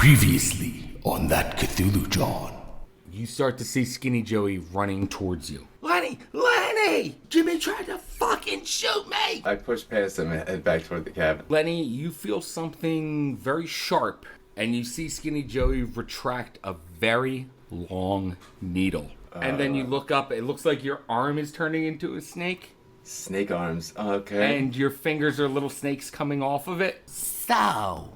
Previously on that Cthulhu John. You start to see Skinny Joey running towards you. Lenny! Lenny! Jimmy tried to fucking shoot me! I push past him and head back toward the cabin. Lenny, you feel something very sharp, and you see Skinny Joey retract a very long needle. And then you look up, it looks like your arm is turning into a snake. Snake arms, okay. And your fingers are little snakes coming off of it. So,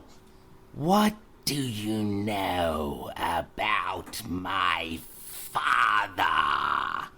what do you know about my father?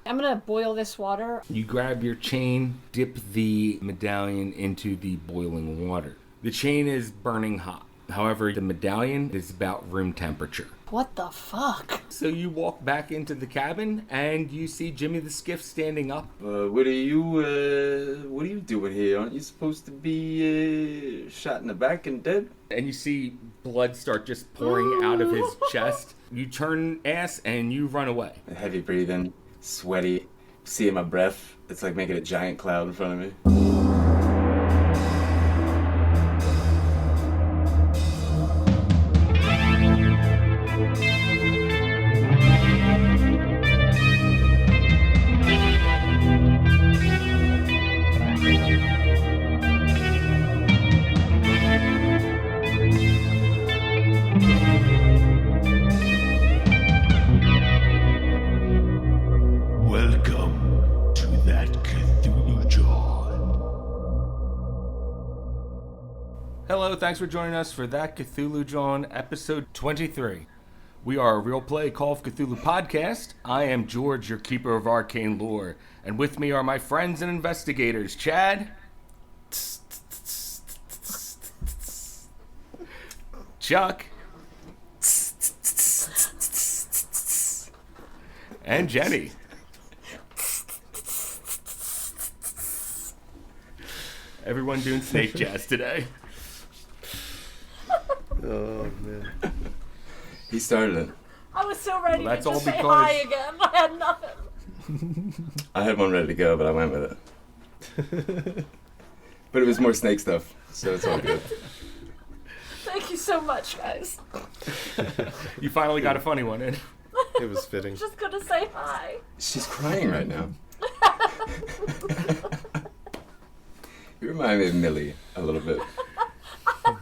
I'm gonna boil this water. You grab your chain, dip the medallion into the boiling water. The chain is burning hot. However, the medallion is about room temperature. What the fuck? So you walk back into the cabin and you see Jimmy the Skiff standing up. What are you doing here? Aren't you supposed to be shot in the back and dead? And you see blood start just pouring out of his chest. You turn ass and you run away. Heavy breathing, sweaty, seeing my breath. It's like making a giant cloud in front of me. Welcome to that Cthulhu John. Hello, thanks for joining us for That Cthulhu John, episode 23. We are a real play Call of Cthulhu podcast. I am George, your keeper of arcane lore. And with me are my friends and investigators, Chad, Chuck, and Jenny. Everyone doing snake jazz today. Oh, man. He started it. I was so ready Well, that's to all just say because- hi again. I had nothing. I had one ready to go, but I went with it. But it was more snake stuff, so it's all good. Thank you so much, guys. You finally got a funny one in. It was fitting. Just gonna say hi. She's crying right now. You remind me of Millie a little bit.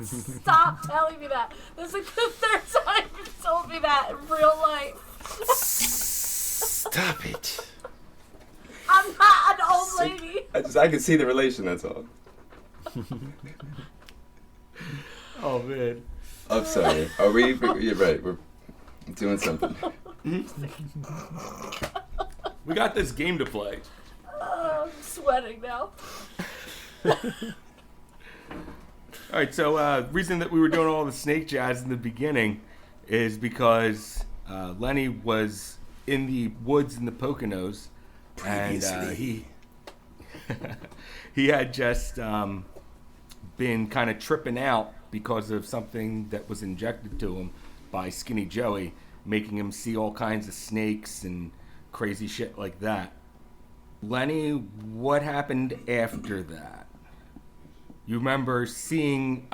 Stop telling me that. This is like the third time you've told me that in real life. Stop it. I'm not an old lady. I can see the relation, that's all. Oh, man. I'm sorry. Are we? You're right. We're doing something. We got this game to play. I'm sweating now. All right, so reason that we were doing all the snake jazz in the beginning is because Lenny was in the woods in the Poconos, and he had just been kind of tripping out because of something that was injected to him by Skinny Joey, making him see all kinds of snakes and crazy shit like that. Lenny, what happened after that? You remember seeing,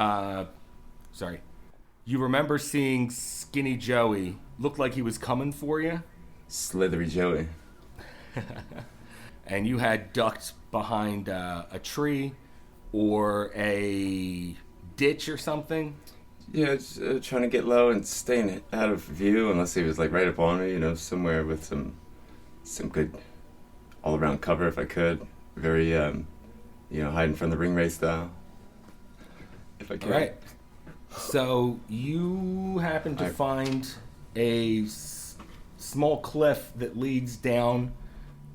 you remember seeing Skinny Joey look like he was coming for you? Slithery Joey. And you had ducked behind a tree or a ditch or something? Yeah, just, trying to get low and staying out of view unless he was like right up on me, somewhere with some good all-around cover if I could. Very, hiding from the ring race style. If I could. All right. So you happen to find a small cliff that leads down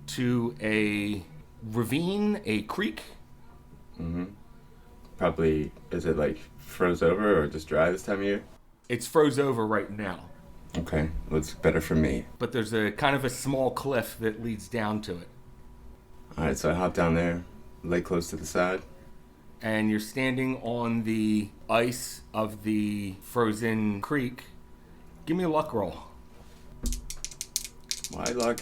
to a ravine, a creek. Mm-hmm. Probably, is it like froze over or just dry this time of year? It's froze over right now. Okay, well, it's better for me. But there's a kind of a small cliff that leads down to it. Alright, so I hop down there, lay close to the side. And you're standing on the ice of the frozen creek. Give me a luck roll. Why luck?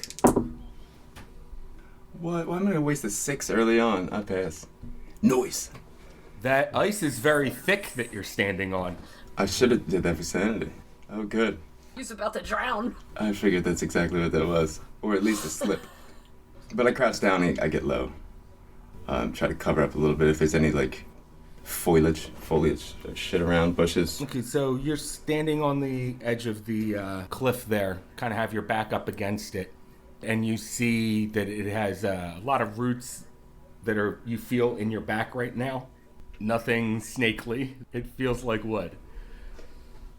What? Why am I going to waste a 6 early on? I pass. Noise. That ice is very thick that you're standing on. I should have did that for sanity. Oh, good. He's about to drown. I figured that's exactly what that was. Or at least a slip. But I crouch down and I get low. Try to cover up a little bit if there's any, like, foliage, shit around, bushes. Okay, so you're standing on the edge of the cliff there, kind of have your back up against it, and you see that it has a lot of roots that you feel in your back right now. Nothing snakely. It feels like wood.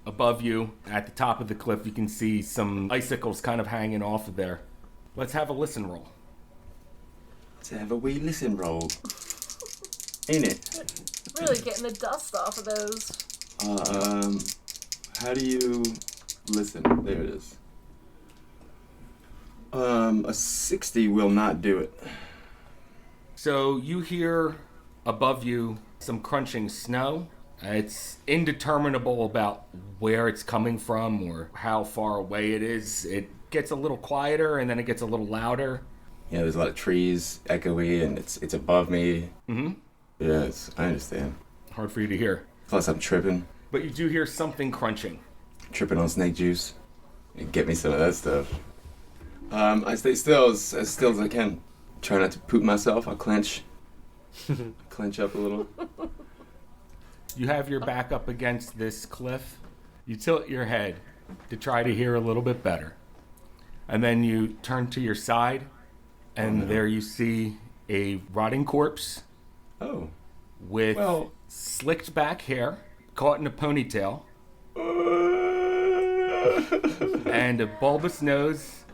Above you, at the top of the cliff, you can see some icicles kind of hanging off of there. Let's have a listen roll. Let's have a wee listen roll. Ain't it? Really getting the dust off of those. How do you listen? There it is. A 60 will not do it. So you hear above you some crunching snow. It's indeterminable about where it's coming from or how far away it is. It gets a little quieter and then it gets a little louder. Yeah, there's a lot of trees, echoey, and it's above me. Mm-hmm. Yes, I understand. Hard for you to hear. Plus I'm tripping. But you do hear something crunching. Tripping on snake juice. Get me some of that stuff. I stay still as I can. Try not to poop myself. I'll clench. Clench up a little. You have your back up against this cliff. You tilt your head to try to hear a little bit better. And then you turn to your side, and there you see a rotting corpse Oh. with slicked back hair, caught in a ponytail, and a bulbous nose.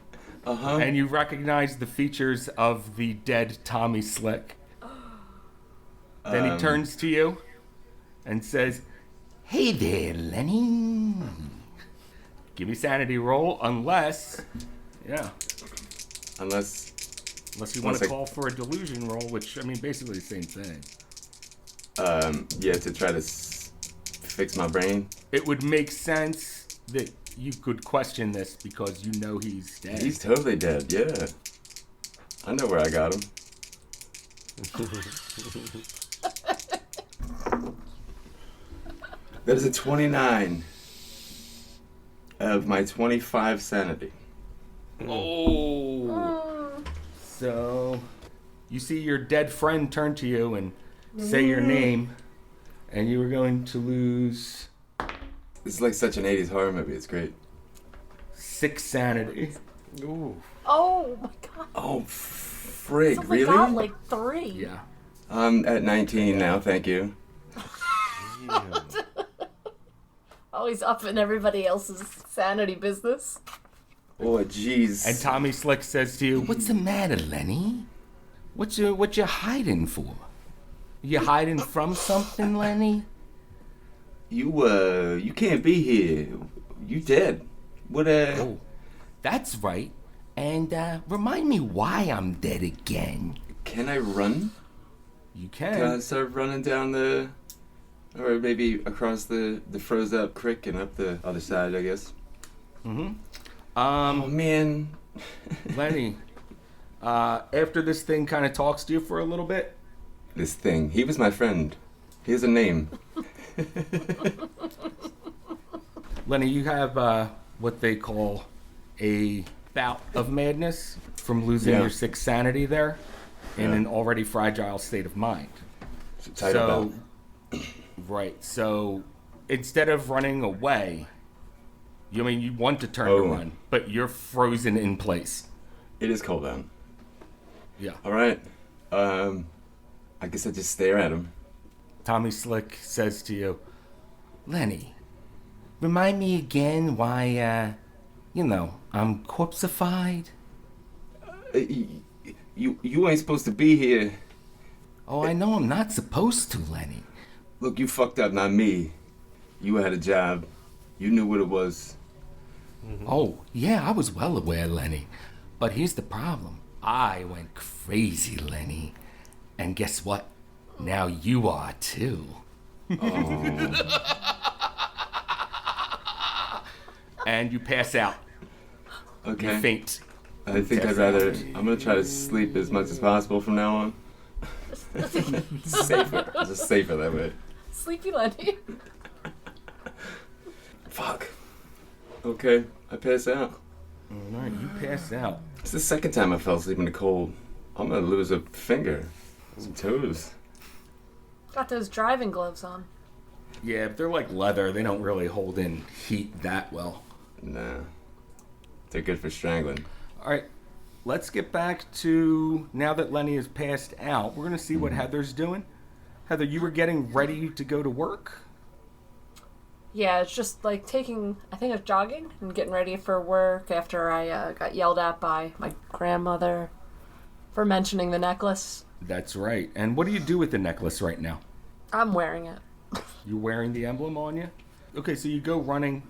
Uh-huh. And you recognize the features of the dead Tommy Slick. Then he turns to you and says, Hey there, Lenny. give me sanity roll, unless you Unless want to call for a delusion roll, which, I mean, basically the same thing. to try to fix my brain. It would make sense that you could question this because you know he's dead. He's totally dead, yeah. I know where I got him. That is a 29 of my 25 sanity. Oh. So, you see your dead friend turn to you and say your name, and you were going to lose This is like such an 80s horror movie, it's great. 6 sanity. Ooh. Oh my god. Oh, frig, So we really? got like 3. Yeah. I'm at 19 now, thank you. Damn. Always up in everybody else's sanity business. Oh, jeez. And Tommy Slick says to you, What's the matter, Lenny? What you hiding for? You hiding from something, Lenny? You can't be here. You dead. What, Oh, that's right. And remind me why I'm dead again. Can I run? you Can I can. start running down or maybe across the froze up creek and up the other side, I guess? Mm-hmm. Oh, man. Lenny, after this thing kind of talks to you for a little bit, This thing. He was my friend. He has a name. Lenny, you have what they call a bout of madness from losing Yeah. your 6 sanity there in Yeah. an already fragile state of mind. Title belt. Right. So instead of running away, you want to turn to Oh. run, but you're frozen in place. It is cold down. Yeah. All right. I guess I just stare at him. Tommy Slick says to you, Lenny, remind me again why, I'm corpseified? You ain't supposed to be here. Oh, I know I'm not supposed to, Lenny. Look, you fucked up, not me. You had a job. You knew what it was. Oh, yeah, I was well aware, Lenny. But here's the problem. I went crazy, Lenny. And guess what? Now you are too. and you pass out. Okay. You faint. I think I'd rather. I'm gonna try to sleep as much as possible from now on. Safer. Just safer that way. Sleepy Lenny. Fuck. Okay, I pass out. All right, you pass out. It's the second time I fell asleep in the cold. I'm gonna lose a finger. Some toes. Got those driving gloves on. Yeah, but they're like leather. They don't really hold in heat that well. Nah. They're good for strangling. All right, let's get back to now that Lenny has passed out. We're going to see what Heather's doing. Heather, you were getting ready to go to work? Yeah, it's just like I think it's jogging and getting ready for work after I got yelled at by my grandmother for mentioning the necklace. That's right. And what do you do with the necklace right now? I'm wearing it. You're wearing the emblem on you? Okay, so you go running,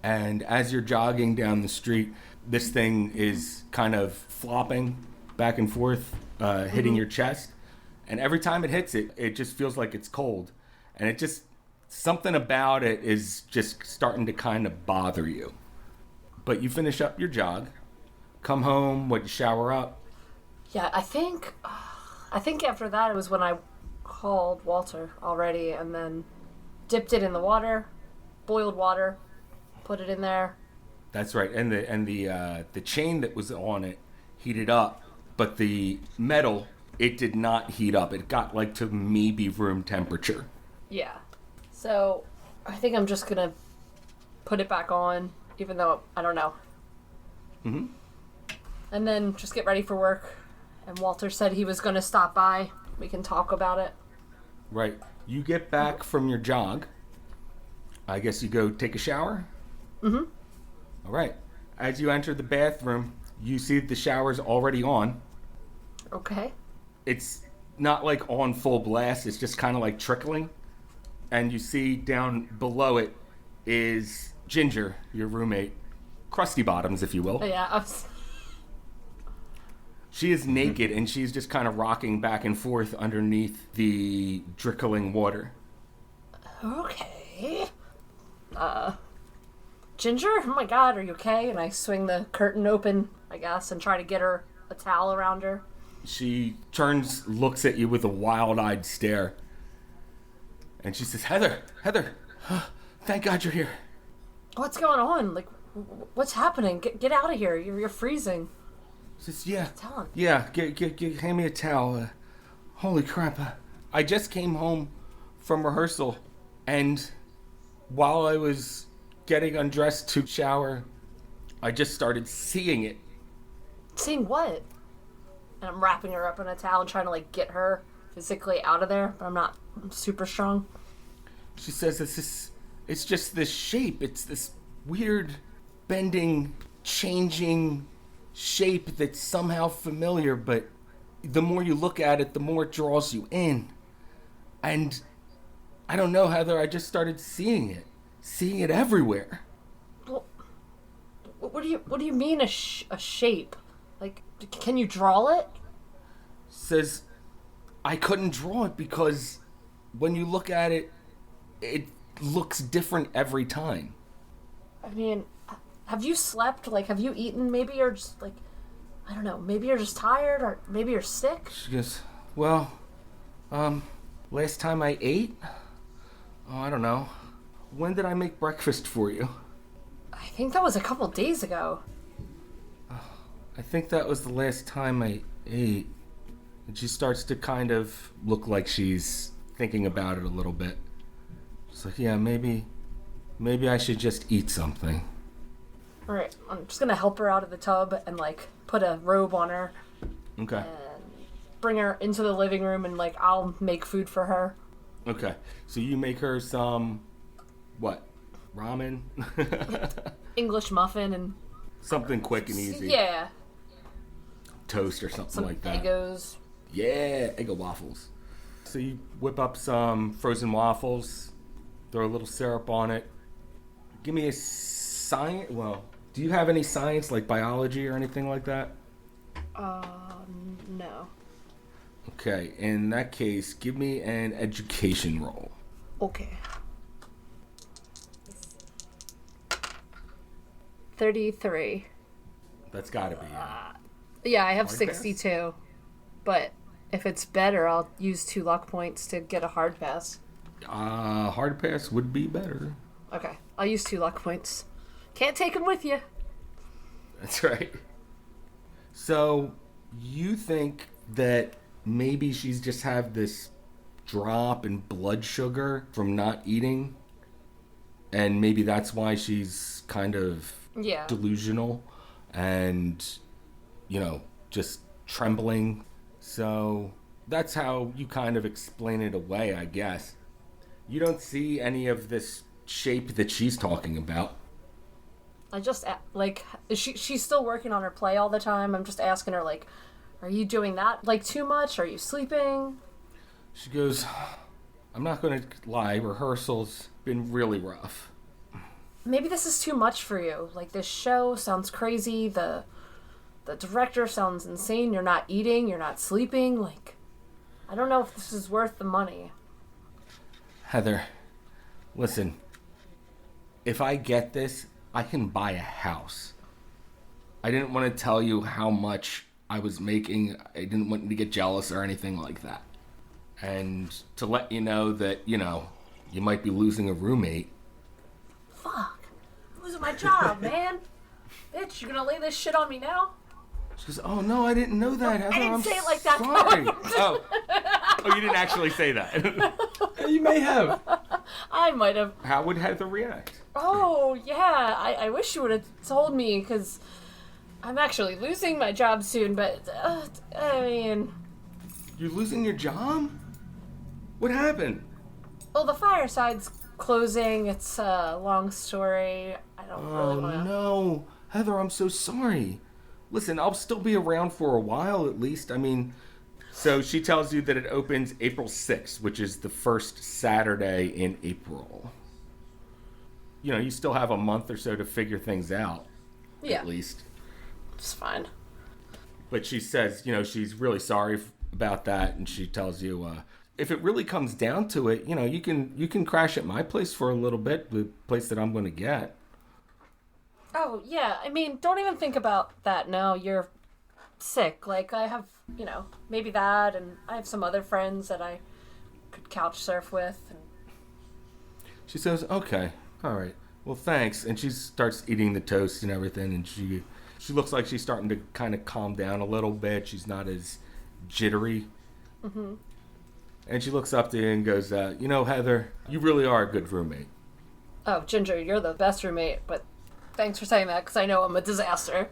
and as you're jogging down the street, this thing is kind of flopping back and forth, hitting your chest. And every time it hits it, it just feels like it's cold. And it just, something about it is just starting to kind of bother you. But you finish up your jog, come home, you shower up. Yeah, I think after that it was when I called Walter already and then dipped it in the water, boiled water, put it in there. That's right. And the chain that was on it heated up, but the metal, it did not heat up. It got like to maybe room temperature. Yeah. So I think I'm just gonna put it back on, even though I don't know. Mm-hmm. And then just get ready for work. And Walter said he was gonna stop by. We can talk about it. Right. You get back from your jog. I guess you go take a shower? Mm-hmm. All right. As you enter the bathroom, you see the shower's already on. Okay. It's not like on full blast. It's just kind of like trickling. And you see down below it is Ginger, your roommate. Crusty bottoms, if you will. Yeah. She is naked, and she's just kind of rocking back and forth underneath the trickling water. Okay. Ginger? Oh my god, are you okay? And I swing the curtain open, I guess, and try to get her a towel around her. She turns, looks at you with a wild-eyed stare. And she says, Heather, thank God you're here. What's going on? Like, what's happening? Get out of here. You're freezing. She says, yeah. Tell him. Yeah, hand me a towel. Holy crap. I just came home from rehearsal, and while I was getting undressed to shower, I just started seeing it. Seeing what? And I'm wrapping her up in a towel and trying to, like, get her physically out of there, but I'm not super strong. She says it's just this shape. It's this weird, bending, changing shape that's somehow familiar, but the more you look at it, the more it draws you in. And I don't know, Heather, I just started seeing it everywhere. Well, what do you mean a shape? Like, can you draw it? Says I couldn't draw it because when you look at it, it looks different every time. I mean, have you slept? Like, have you eaten? Maybe you're just, like, I don't know. Maybe you're just tired, or maybe you're sick. She goes, well, last time I ate? Oh, I don't know. When did I make breakfast for you? I think that was a couple days ago. I think that was the last time I ate. And she starts to kind of look like she's thinking about it a little bit. She's like, yeah, maybe I should just eat something. All right, I'm just gonna help her out of the tub and, like, put a robe on her. Okay. And bring her into the living room and, like, I'll make food for her. Okay. So you make her some, what? Ramen? English muffin and... Something quick and easy. Yeah. Toast or something Some like that. Eggos. Yeah, Eggo waffles. So you whip up some frozen waffles, throw a little syrup on it. Give me a science. Well, do you have any science, like biology or anything like that? No. Okay, in that case, give me an education roll. Okay. 33. That's gotta be. Yeah, I have Hard 62. But if it's better, I'll use 2 luck points to get a hard pass. Hard pass would be better. Okay, I'll use 2 luck points Can't take him with you. That's right. So, you think that maybe she's just have this drop in blood sugar from not eating? And maybe that's why she's kind of delusional and, just trembling. So, that's how you kind of explain it away, I guess. You don't see any of this shape that she's talking about. I just, she's still working on her play all the time. I'm just asking her, are you doing that, too much? Are you sleeping? She goes, I'm not going to lie, rehearsal's been really rough. Maybe this is too much for you. This show sounds crazy. The director sounds insane. You're not eating. You're not sleeping. I don't know if this is worth the money. Heather, listen. If I get this, I can buy a house. I didn't want to tell you how much I was making. I didn't want you to get jealous or anything like that. And to let you know that, you might be losing a roommate. Fuck. I'm losing my job, man. Bitch, you gonna lay this shit on me now? She goes, oh, no, I didn't know that, Heather. I didn't I'm say it like that. Sorry. Oh, you didn't actually say that. You may have. I might have. How would Heather react? Oh, yeah. I wish you would have told me, because I'm actually losing my job soon, but, You're losing your job? What happened? Well, the fireside's closing. It's a long story. I don't really want to... Oh, no. Heather, I'm so sorry. Listen, I'll still be around for a while at least. So she tells you that it opens April 6th, which is the first Saturday in April. You still have a month or so to figure things out. Yeah. At least. It's fine. But she says, she's really sorry about that. And she tells you, if it really comes down to it, you can crash at my place for a little bit, the place that I'm going to get. Oh, yeah. Don't even think about that now. You're sick. I have, maybe that, and I have some other friends that I could couch surf with. And... She says, okay, all right, well, thanks. And she starts eating the toast and everything, and she looks like she's starting to kind of calm down a little bit. She's not as jittery. Mm-hmm. And she looks up to you and goes, Heather, you really are a good roommate. Oh, Ginger, you're the best roommate, but thanks for saying that, because I know I'm a disaster.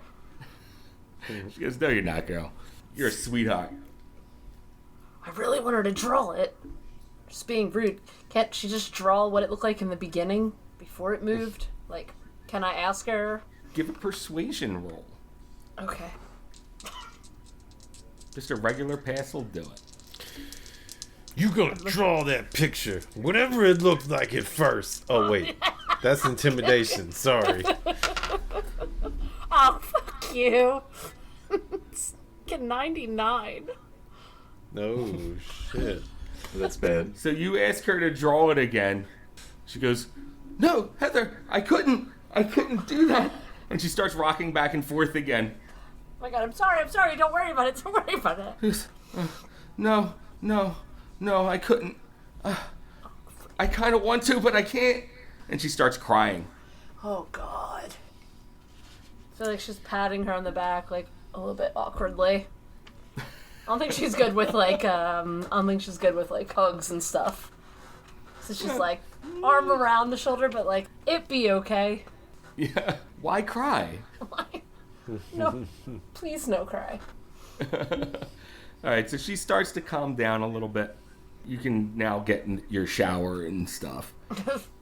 She goes, no, you're not, girl. You're a sweetheart. I really want her to draw it. Just being rude. Can't she just draw what it looked like in the beginning, before it moved? Can I ask her? Give a persuasion roll. Okay. Just a regular pass will do it. You gonna draw that picture, whatever it looked like at first. Oh wait, that's intimidation. Sorry. Oh, fuck you. It's 99. No shit. That's bad. So you ask her to draw it again. She goes, no, Heather, I couldn't do that. And she starts rocking back and forth again. Oh my god, I'm sorry. Don't worry about it. She goes, no, I couldn't. I kind of want to, but I can't. And she starts crying. Oh god. I feel like she's patting her on the back, a little bit awkwardly. I don't think she's good with hugs and stuff. So she's arm around the shoulder, but it be okay. Yeah. Why cry? Why? No, please no cry. All right, so she starts to calm down a little bit. You can now get in your shower and stuff.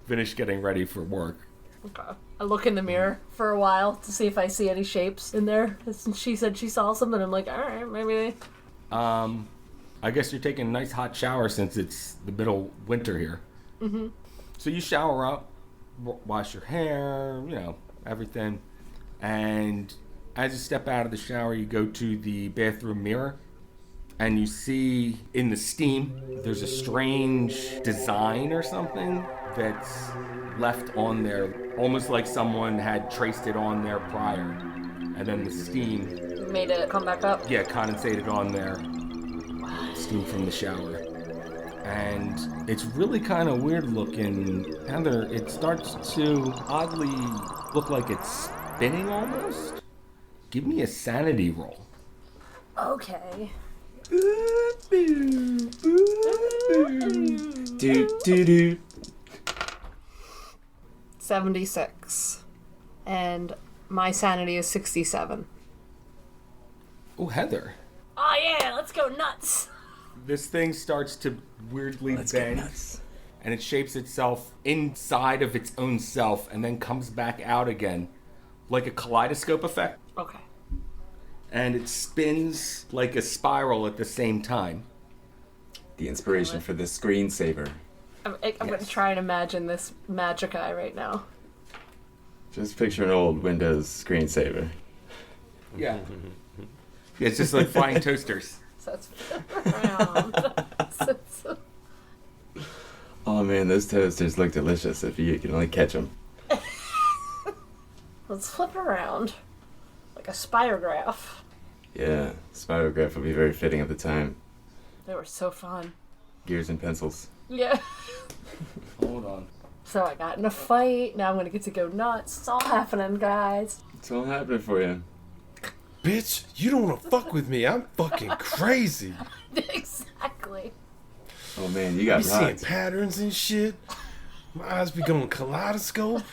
Finish getting ready for work. Okay. I look in the mirror for a while to see if I see any shapes in there. Since she said she saw some, and I'm like, all right, maybe. I guess you're taking a nice hot shower since it's the middle of winter here. Mm-hmm. So you shower up, wash your hair, everything. And as you step out of the shower, you go to the bathroom mirror. And you see in the steam, there's a strange design or something that's left on there. Almost like someone had traced it on there prior. And then the steam... Made it come back up? Yeah, condensated on there. Steam from the shower. And it's really kind of weird looking. Heather, it starts to oddly look like it's spinning almost. Give me a sanity roll. Okay. Do. 76. And my sanity is 67. Oh, Heather. Oh yeah, let's go nuts. This thing starts to weirdly Let's get bend, nuts. and it shapes itself inside of its own self and then comes back out again like a kaleidoscope effect. Okay. And it spins like a spiral at the same time. The inspiration for the screensaver. I'm going to try and imagine this magic eye right now. Just picture an old Windows screensaver. Yeah. It's just like flying toasters. So let's flip around. Oh man, those toasters look delicious if you can only catch them. Let's flip around. Like a spirograph. Yeah, spirograph would be very fitting at the time. They were so fun. Gears and pencils. Yeah. Hold on. So I got in a fight. Now I'm going to get to go nuts. It's all happening, guys. It's all happening for you. Bitch, you don't want to fuck with me. I'm fucking crazy. Exactly. Oh man, you You got be seeing rods. patterns and shit. My eyes be going kaleidoscope.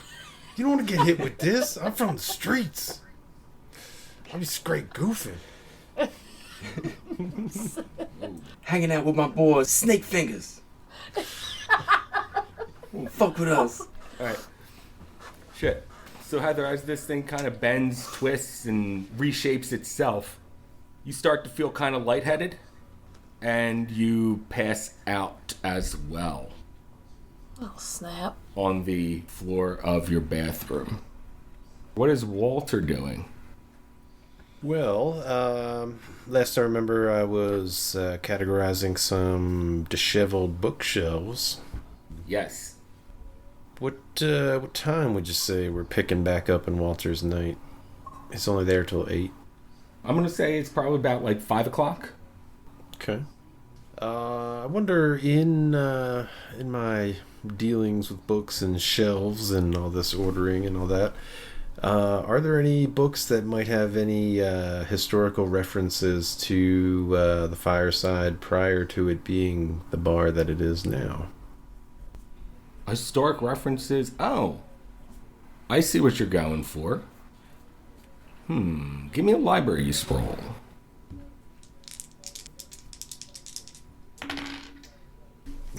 You don't want to get hit with this. I'm from the streets. I be straight goofing. Hanging out with my boys, Snake Fingers. Fuck with us. Alright. Shit. So Heather, as this thing kind of bends, twists, and reshapes itself, you start to feel kind of lightheaded, and you pass out as well Oh, snap. on the floor of your bathroom. What is Walter doing? Well, last I remember, I was categorizing some disheveled bookshelves. Yes. What time would you say we're picking back up in Walter's night? It's only there till 8. I'm going to say it's probably about like 5 o'clock. Okay. I wonder in my dealings with books and shelves and all this ordering and all that, are there any books that might have any historical references to the fireside prior to it being the bar that it is now? Historic references. Oh. I see what you're going for. Give me a library scroll.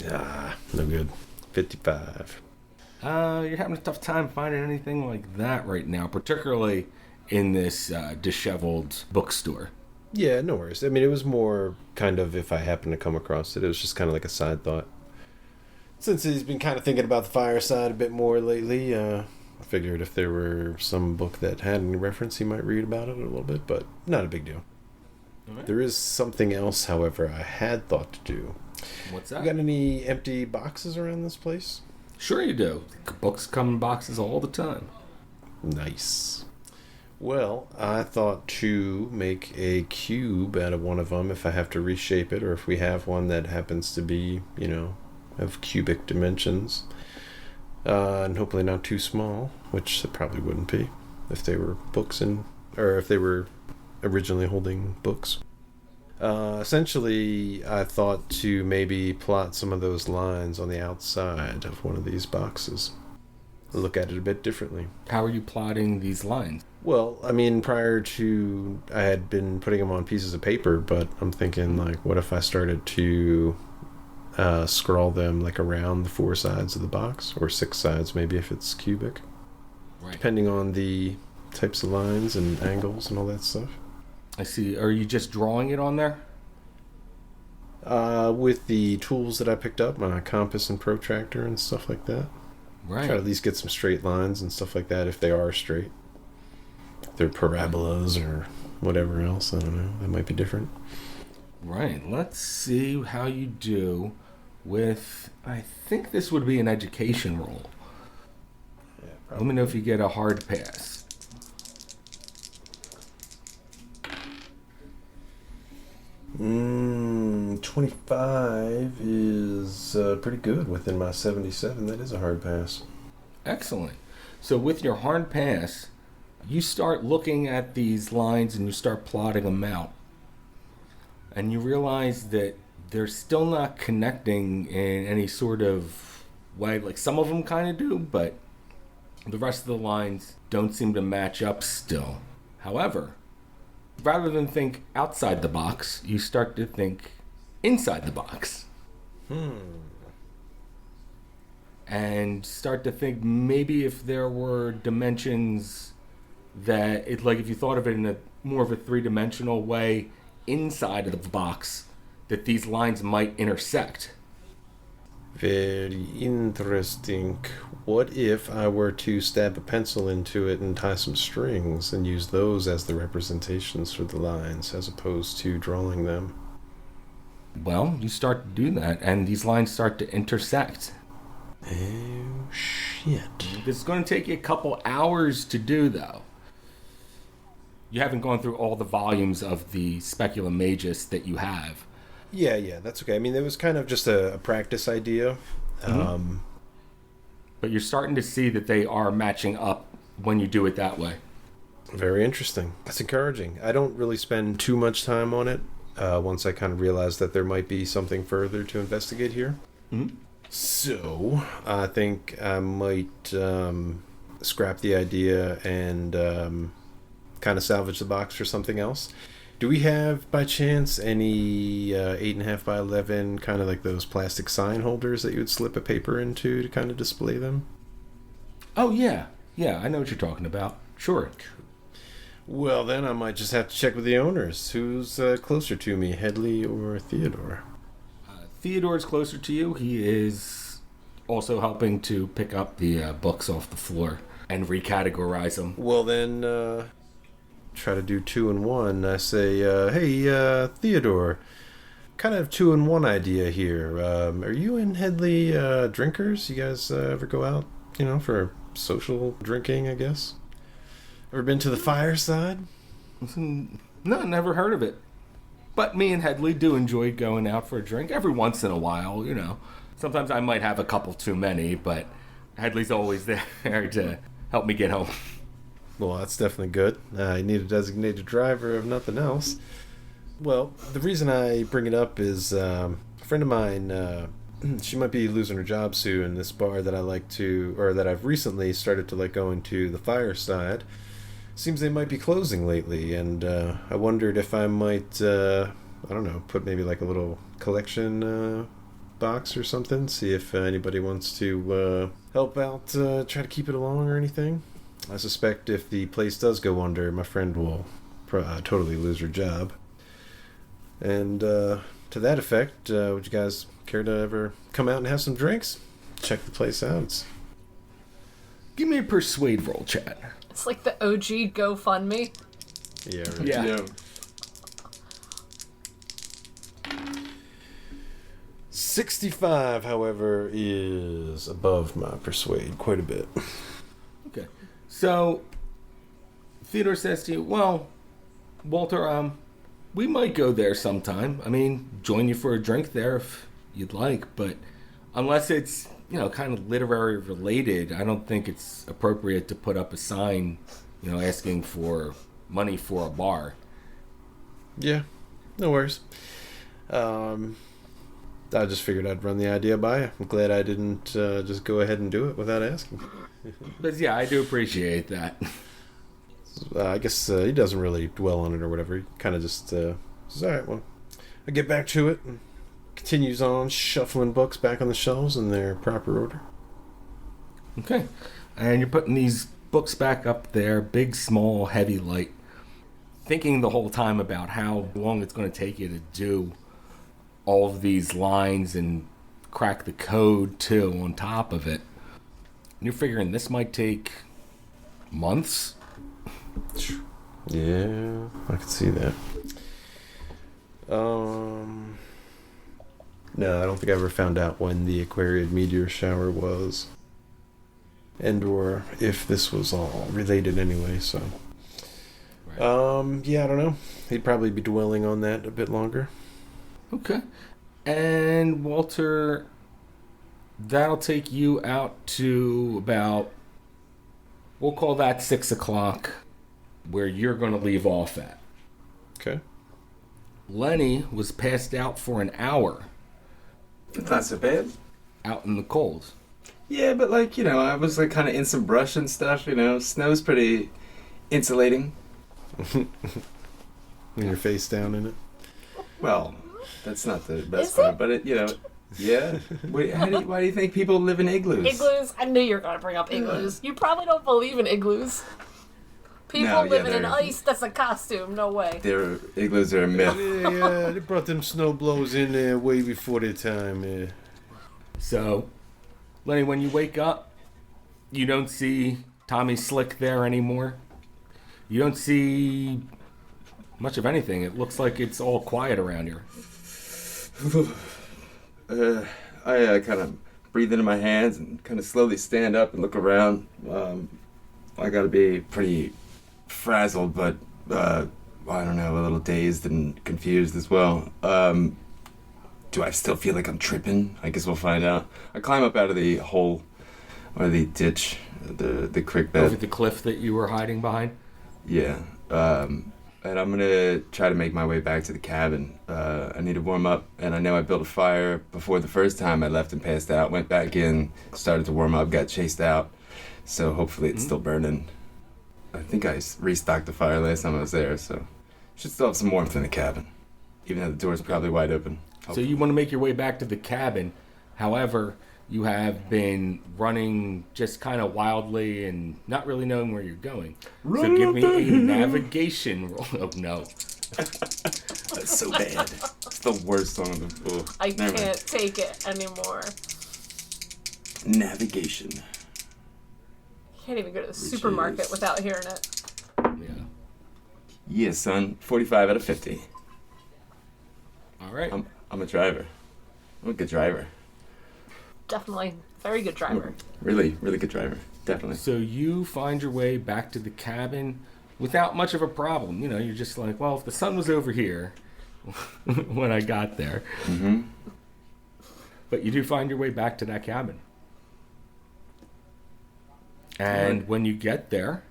Ah, no good. 55. You're having a tough time finding anything like that right now, particularly in this disheveled bookstore. Yeah, no worries. I mean, it was more kind of if I happened to come across it. It was just kind of like a side thought. Since he's been kind of thinking about the fireside a bit more lately, I figured if there were some book that had any reference, he might read about it a little bit, but not a big deal. Right. There is something else, however, I had thought to do. What's You that? got any empty boxes around this place? Sure you do. Books come in boxes all the time. Nice. Well, I thought to make a cube out of one of them if I have to reshape it, or if we have one that happens to be, of cubic dimensions. And hopefully not too small, which it probably wouldn't be if they were books or if they were originally holding books. Essentially, I thought to maybe plot some of those lines on the outside of one of these boxes. Look at it a bit differently. How are you plotting these lines? Well, I mean, prior to, I had been putting them on pieces of paper, but I'm thinking, like, what if I started to scroll them, like, around the 4 sides of the box, or 6 sides, maybe, if it's cubic, Right. depending on the types of lines and angles and all that stuff. I see. Are you just drawing it on there? With the tools that I picked up, my compass and protractor and stuff like that. Right. Try to at least get some straight lines and stuff like that, if they are straight. If they're parabolas or whatever else, I don't know. That might be different. Right. Let's see how you do with... I think this would be an education roll. Yeah, Let me know if you get a hard pass. 25 is pretty good within my 77. That is a hard pass. Excellent. So with your hard pass, you start looking at these lines and you start plotting them out. And you realize that they're still not connecting in any sort of way. Like some of them kind of do, but the rest of the lines don't seem to match up still. However, rather than think outside the box, you start to think inside the box. And start to think maybe if there were dimensions that, if you thought of it in a more of a three-dimensional way inside of the box, that these lines might intersect. Very interesting. What if I were to stab a pencil into it and tie some strings and use those as the representations for the lines as opposed to drawing them? Well, you start to do that, and these lines start to intersect. Oh, shit. It's going to take you a couple hours to do, though. You haven't gone through all the volumes of the Speculum Majus that you have. Yeah, that's okay. I mean, it was kind of just a practice idea. But you're starting to see that they are matching up when you do it that way. Very interesting. That's encouraging. I don't really spend too much time on it once I kind of realize that there might be something further to investigate here. Mm-hmm. So I think I might scrap the idea and kind of salvage the box for something else. Do we have, by chance, any 8.5 by 11 kind of like those plastic sign holders that you would slip a paper into to kind of display them? Oh, yeah. Yeah, I know what you're talking about. Sure. Well, then I might just have to check with the owners. Who's closer to me, Headley or Theodore? Theodore's closer to you. He is also helping to pick up the books off the floor and recategorize them. Well, then, try to do 2 in 1. I say, hey, Theodore, kind of 2 in 1 idea here. Are you and Headley drinkers? You guys ever go out, for social drinking, I guess? Ever been to the fireside? No, never heard of it. But me and Headley do enjoy going out for a drink every once in a while, Sometimes I might have a couple too many, but Headley's always there to help me get home. Well, that's definitely good. I need a designated driver if nothing else. Well, the reason I bring it up is a friend of mine, she might be losing her job soon. This bar that that I've recently started to like going to, the Fireside, seems they might be closing lately, and I wondered if I might, put maybe like a little collection box or something, see if anybody wants to help out, try to keep it along or anything. I suspect if the place does go under, my friend will totally lose her job. And to that effect, would you guys care to ever come out and have some drinks? Check the place out. Give me a persuade roll, Chad. It's like the OG GoFundMe. Yeah, right. Yeah. 65, however, is above my persuade quite a bit. Okay. So, Theodore says to you, well, Walter, we might go there sometime. I mean, join you for a drink there if you'd like, but unless it's, kind of literary related, I don't think it's appropriate to put up a sign, asking for money for a bar. Yeah, no worries. I just figured I'd run the idea by you. I'm glad I didn't just go ahead and do it without asking. But yeah, I do appreciate that. I guess he doesn't really dwell on it or whatever. He kind of just says, all right, well, I get back to it, and continues on shuffling books back on the shelves in their proper order. Okay. And you're putting these books back up there, big, small, heavy, light, thinking the whole time about how long it's going to take you to do all of these lines and crack the code, too, on top of it. And you're figuring this might take months? Yeah, I can see that. No, I don't think I ever found out when the Aquariid meteor shower was. And or if this was all related anyway, so. Right. Yeah, I don't know. He'd probably be dwelling on that a bit longer. Okay. And Walter, that'll take you out to about We'll call that 6 o'clock, where you're going to leave off at. Okay. Lenny was passed out for an hour It's not so bad. out in the cold. Yeah, but like, I was like kind of in some brush and stuff, Snow's pretty insulating. When you're face down in it. Well, that's not the best Is part, it? but yeah. Wait, why do you think people live in igloos? Igloos? I knew you were going to bring up igloos. You probably don't believe in igloos. People No, yeah, living in they're- ice, that's a costume. No way. Igloos are a myth. Yeah, they brought them snow blows in there way before their time. Yeah. So, Lenny, when you wake up, you don't see Tommy Slick there anymore. You don't see much of anything. It looks like it's all quiet around here. I kind of breathe into my hands and kind of slowly stand up and look around. I got to be pretty frazzled, but I don't know, a little dazed and confused as well. Do I still feel like I'm tripping? I guess we'll find out. I climb up out of the hole or the ditch, the creek bed. Over the cliff that you were hiding behind. Yeah. And I'm gonna try to make my way back to the cabin. I need to warm up, and I know I built a fire before the first time I left and passed out. Went back in, started to warm up, got chased out. So hopefully it's still burning. I think I restocked the fire last time I was there, so should still have some warmth in the cabin, even though the door's probably wide open. So you want to make your way back to the cabin. However, you have been running just kind of wildly and not really knowing where you're going. So give me a navigation roll. Oh, no. That's so bad. It's the worst song of the. I can't take it anymore. Navigation. Can't even go to the supermarket is- without hearing it. Yeah. Yeah, son. 45 out of 50. All right. I'm a driver. I'm a good driver. Definitely. Very good driver. Really, really good driver. Definitely. So you find your way back to the cabin without much of a problem. You're just like, well, if the sun was over here when I got there. Mm-hmm. But you do find your way back to that cabin. And when you get there,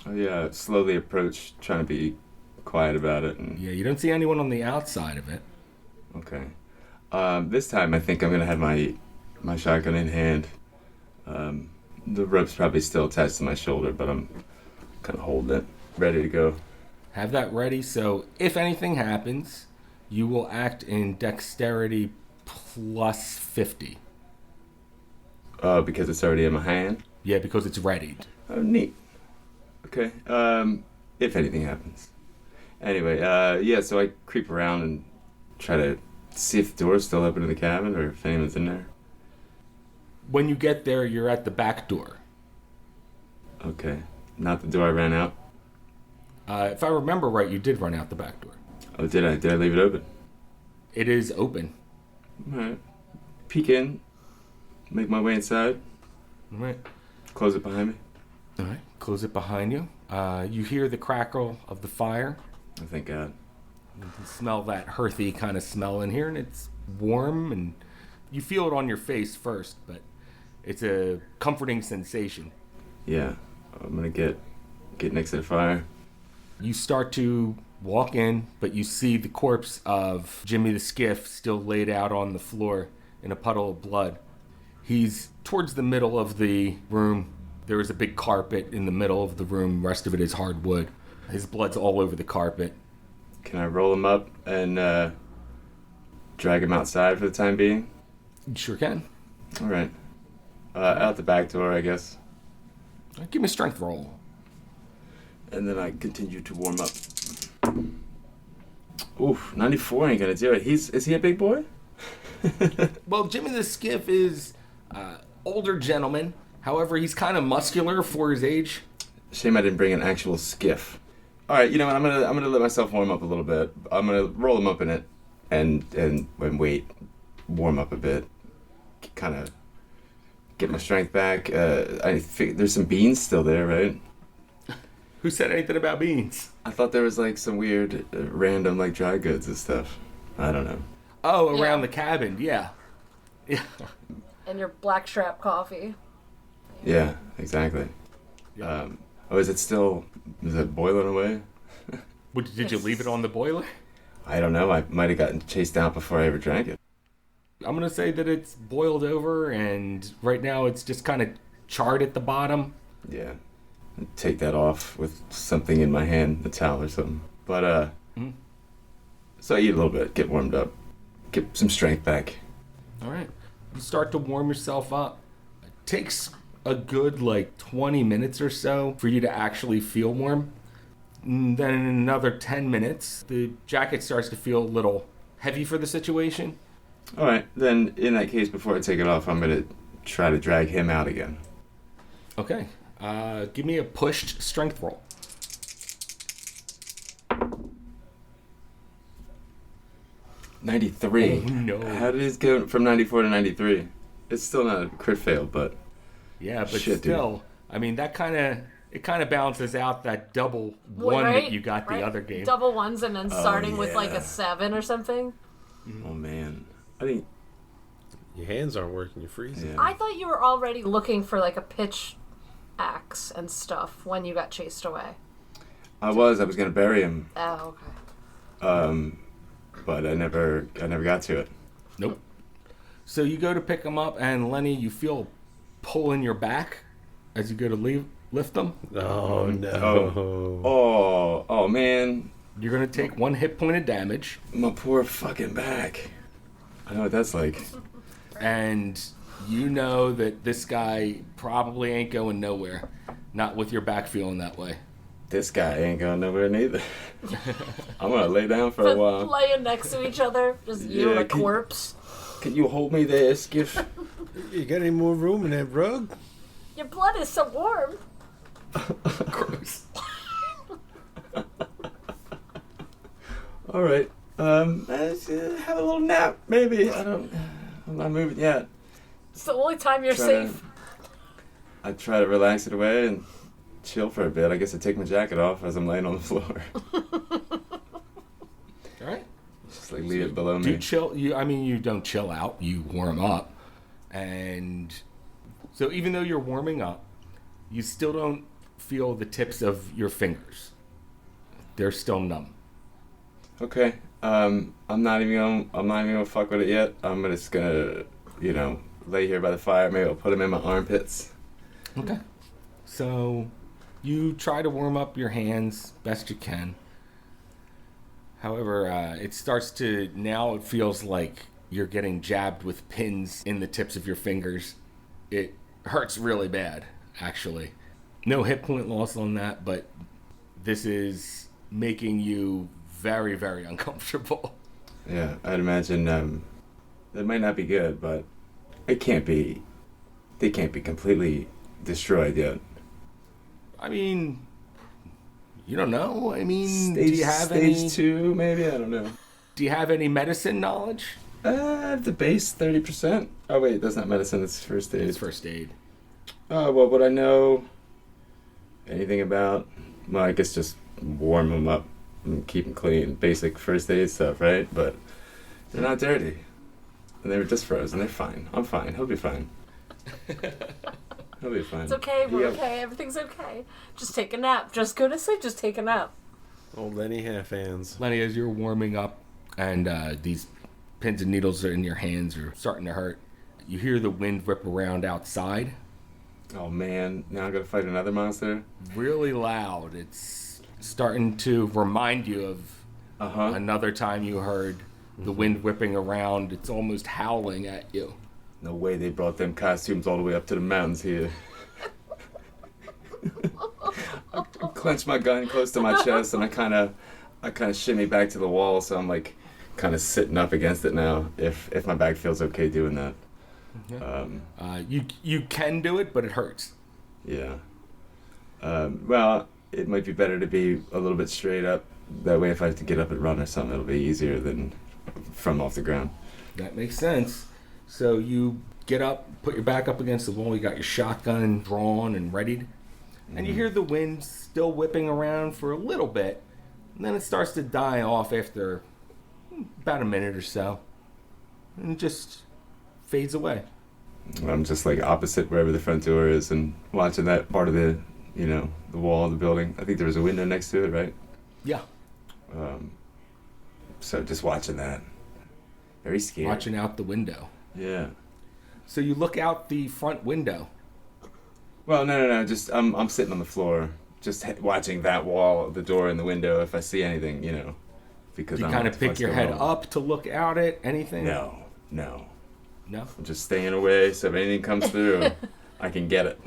Oh, yeah, slowly approach, trying to be quiet about it. And yeah, you don't see anyone on the outside of it. okay. This time I think I'm going to have my shotgun in hand. The rope's probably still attached to my shoulder, but I'm kind of holding it, ready to go. Have that ready, so if anything happens, you will act in dexterity plus 50. Because it's already in my hand. Yeah, because it's readied. Oh, neat. Okay. If anything happens. Anyway, yeah, so I creep around and try to see if the door's still open to the cabin or if anyone's in there. When you get there, you're at the back door. Okay. Not the door I ran out. If I remember right, you did run out the back door. Oh, did I? Did I leave it open? It is open. All right. Peek in. Make my way inside. All right. Close it behind me. All right. Close it behind you. You hear the crackle of the fire. Oh, thank God. You can smell that earthy kind of smell in here, and it's warm, and you feel it on your face first, but it's a comforting sensation. Yeah. I'm gonna get next to the fire. You start to walk in, but you see the corpse of Jimmy the Skiff still laid out on the floor in a puddle of blood. He's towards the middle of the room. There is a big carpet in the middle of the room. The rest of it is hardwood. His blood's all over the carpet. Can I roll him up and drag him outside for the time being? You sure can. All right. Out the back door, I guess. Give me a strength roll. And then I continue to warm up. Oof, 94 ain't gonna do it. Is he a big boy? Well, Jimmy the Skiff is older gentleman. However, he's kind of muscular for his age. Shame I didn't bring an actual skiff. All right, you know what? I'm gonna let myself warm up a little bit. I'm gonna roll him up in it, and wait, warm up a bit, kind of get my strength back. I think there's some beans still there, right? Who said anything about beans? I thought there was like some weird, random like dry goods and stuff. I don't know. Oh, around Yeah. the cabin, yeah. Yeah. And your blackstrap coffee. Yeah, exactly. Yeah. Is it boiling away? Did you leave it on the boiler? I don't know. I might have gotten chased out before I ever drank it. I'm going to say that it's boiled over, and right now it's just kind of charred at the bottom. Yeah. I'd take that off with something in my hand, a towel or something. But, so I eat a little bit, get warmed up, get some strength back. All right. You start to warm yourself up. It takes a good, 20 minutes or so for you to actually feel warm. And then in another 10 minutes, the jacket starts to feel a little heavy for the situation. All right. Then, in that case, before I take it off, I'm going to try to drag him out again. Okay. Give me a pushed strength roll. 93. Oh, no. How did it go from 94 to 93? It's still not a crit fail, but... Yeah, but Shit, still, dude. I mean, that kind of balances out that double one that you got the other game. Double ones and then starting with yeah. a 7 or something. Oh, man. I think... Your hands aren't working. You're freezing. Yeah. I thought you were already looking for a pitch axe and stuff when you got chased away. I was going to bury him. Oh, okay. But I never got to it. Nope. So you go to pick him up, and Lenny, you feel pull in your back as you go to lift them. Oh, no. Oh, man. You're going to take 1 hit point of damage, My poor fucking back. I know what that's like. and you know that this guy probably ain't going nowhere. Not with your back feeling that way. This guy ain't going nowhere neither. I'm going to lay down for a while. Laying next to each other, just you and a can- corpse. Can you hold me there, Skiff? You got any more room in that rug? Your blood is so warm. Gross. All right. Let's have a little nap, maybe. I'm not moving yet. It's the only time you're Try safe. I try to relax it away and chill for a bit. I guess I take my jacket off as I'm laying on the floor. All right. Just leave it below Do me. you chill? You don't chill out. You warm up, and so even though you're warming up, you still don't feel the tips of your fingers. They're still numb. Okay. I'm not even gonna fuck with it yet. I'm just gonna, lay here by the fire. Maybe I'll put them in my armpits. Okay. So you try to warm up your hands best you can. However, it feels like you're getting jabbed with pins in the tips of your fingers. It hurts really bad, actually. No hit point loss on that, but this is making you very, very uncomfortable. Yeah, I'd imagine that might not be good, but they can't be completely destroyed yet. I mean, you don't know. I mean, Stage, do you have stage 2, maybe? I don't know. Do you have any medicine knowledge? I have the base 30%. Oh wait, that's not medicine. It's first aid. It's first aid. What would I know? Anything about? Well, I guess just warm them up and keep them clean. Basic first aid stuff, right? But they're not dirty. And they were just frozen. They're fine. I'm fine. He'll be fine. He'll be fine. It's okay, we're okay, everything's okay. Just take a nap. Just go to sleep, just take a nap. Oh, Lenny half hands. Lenny, as you're warming up and these pins and needles are in your hands are starting to hurt, you hear the wind whip around outside. Oh man, now I'm gonna fight another monster? Really loud. It's starting to remind you of another time you heard the wind whipping around. It's almost howling at you. No way they brought them costumes all the way up to the mountains here. I clench my gun close to my chest and I kind of shimmy back to the wall, so I'm like kind of sitting up against it now. If my back feels okay doing that. Okay. You can do it, but it hurts. Yeah. Well, it might be better to be a little bit straight up. That way, if I have to get up and run or something, it'll be easier than from off the ground. That makes sense. So you get up, put your back up against the wall, you got your shotgun drawn and readied, and you hear the wind still whipping around for a little bit, and then it starts to die off after about a minute or so, and it just fades away. I'm just like opposite wherever the front door is and watching that part of the you know, the wall of the building. I think there was a window next to it, right? Yeah. So just watching that. Very scary. Watching out the window. Yeah. So you look out the front window. Well, no. Just I'm sitting on the floor, just watching that wall, the door, and the window. If I see anything, you know, because You I kind don't of know pick your head up to look out at anything? No. No? I'm just staying away, so if anything comes through, I can get it.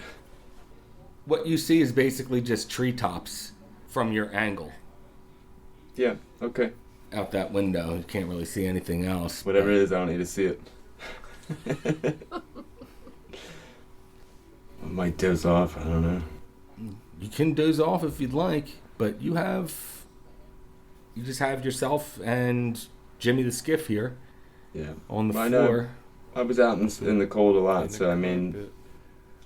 What you see is basically just treetops from your angle Yeah. Okay. out that window. You can't really see anything else. Whatever it is, I don't need to see it. I might doze off. I don't know. You can doze off if you'd like, but you just have yourself and Jimmy the Skiff here Yeah. on the Well, I know. floor. I was out in the cold a lot, so I mean,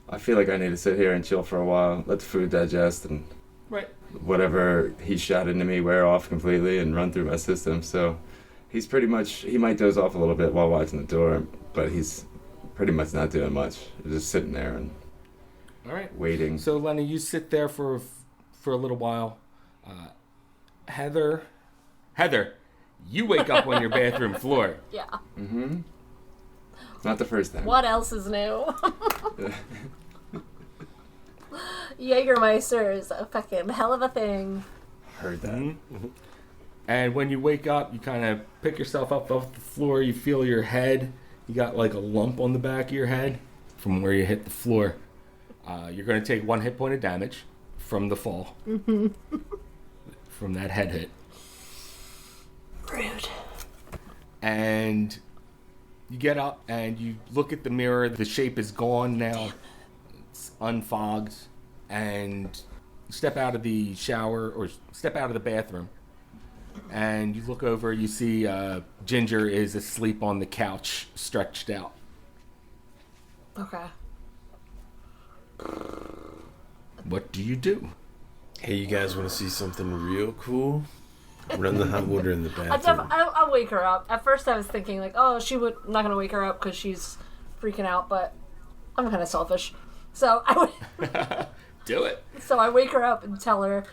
I feel like I need to sit here and chill for a while, let the food digest, and Right. whatever he shot into me wear off completely and run through my system. So he's pretty much, he might doze off a little bit while watching the door, but he's pretty much not doing much. He's just sitting there and All right. waiting. So Lenny, you sit there for a little while. Heather, you wake up on your bathroom floor. Yeah. Mm-hmm. Not the first time. What else is new? Jägermeister is a fucking hell of a thing. Heard that. Mm-hmm. And when you wake up, you kind of pick yourself up off the floor. You feel your head. You got like a lump on the back of your head from where you hit the floor. You're going to take 1 hit point of damage from the fall. Mm-hmm. From that head hit. Rude. And you get up and you look at the mirror. The shape is gone now. It's unfogged. And you step out of the shower or step out of the bathroom. And you look over, you see Ginger is asleep on the couch, stretched out. Okay. What do you do? Hey, you guys want to see something real cool? Run the hot water in the bathroom. I'll wake her up. At first I was thinking like, oh, I'm not going to wake her up because she's freaking out, but I'm kind of selfish. So Do it. So I wake her up and tell her,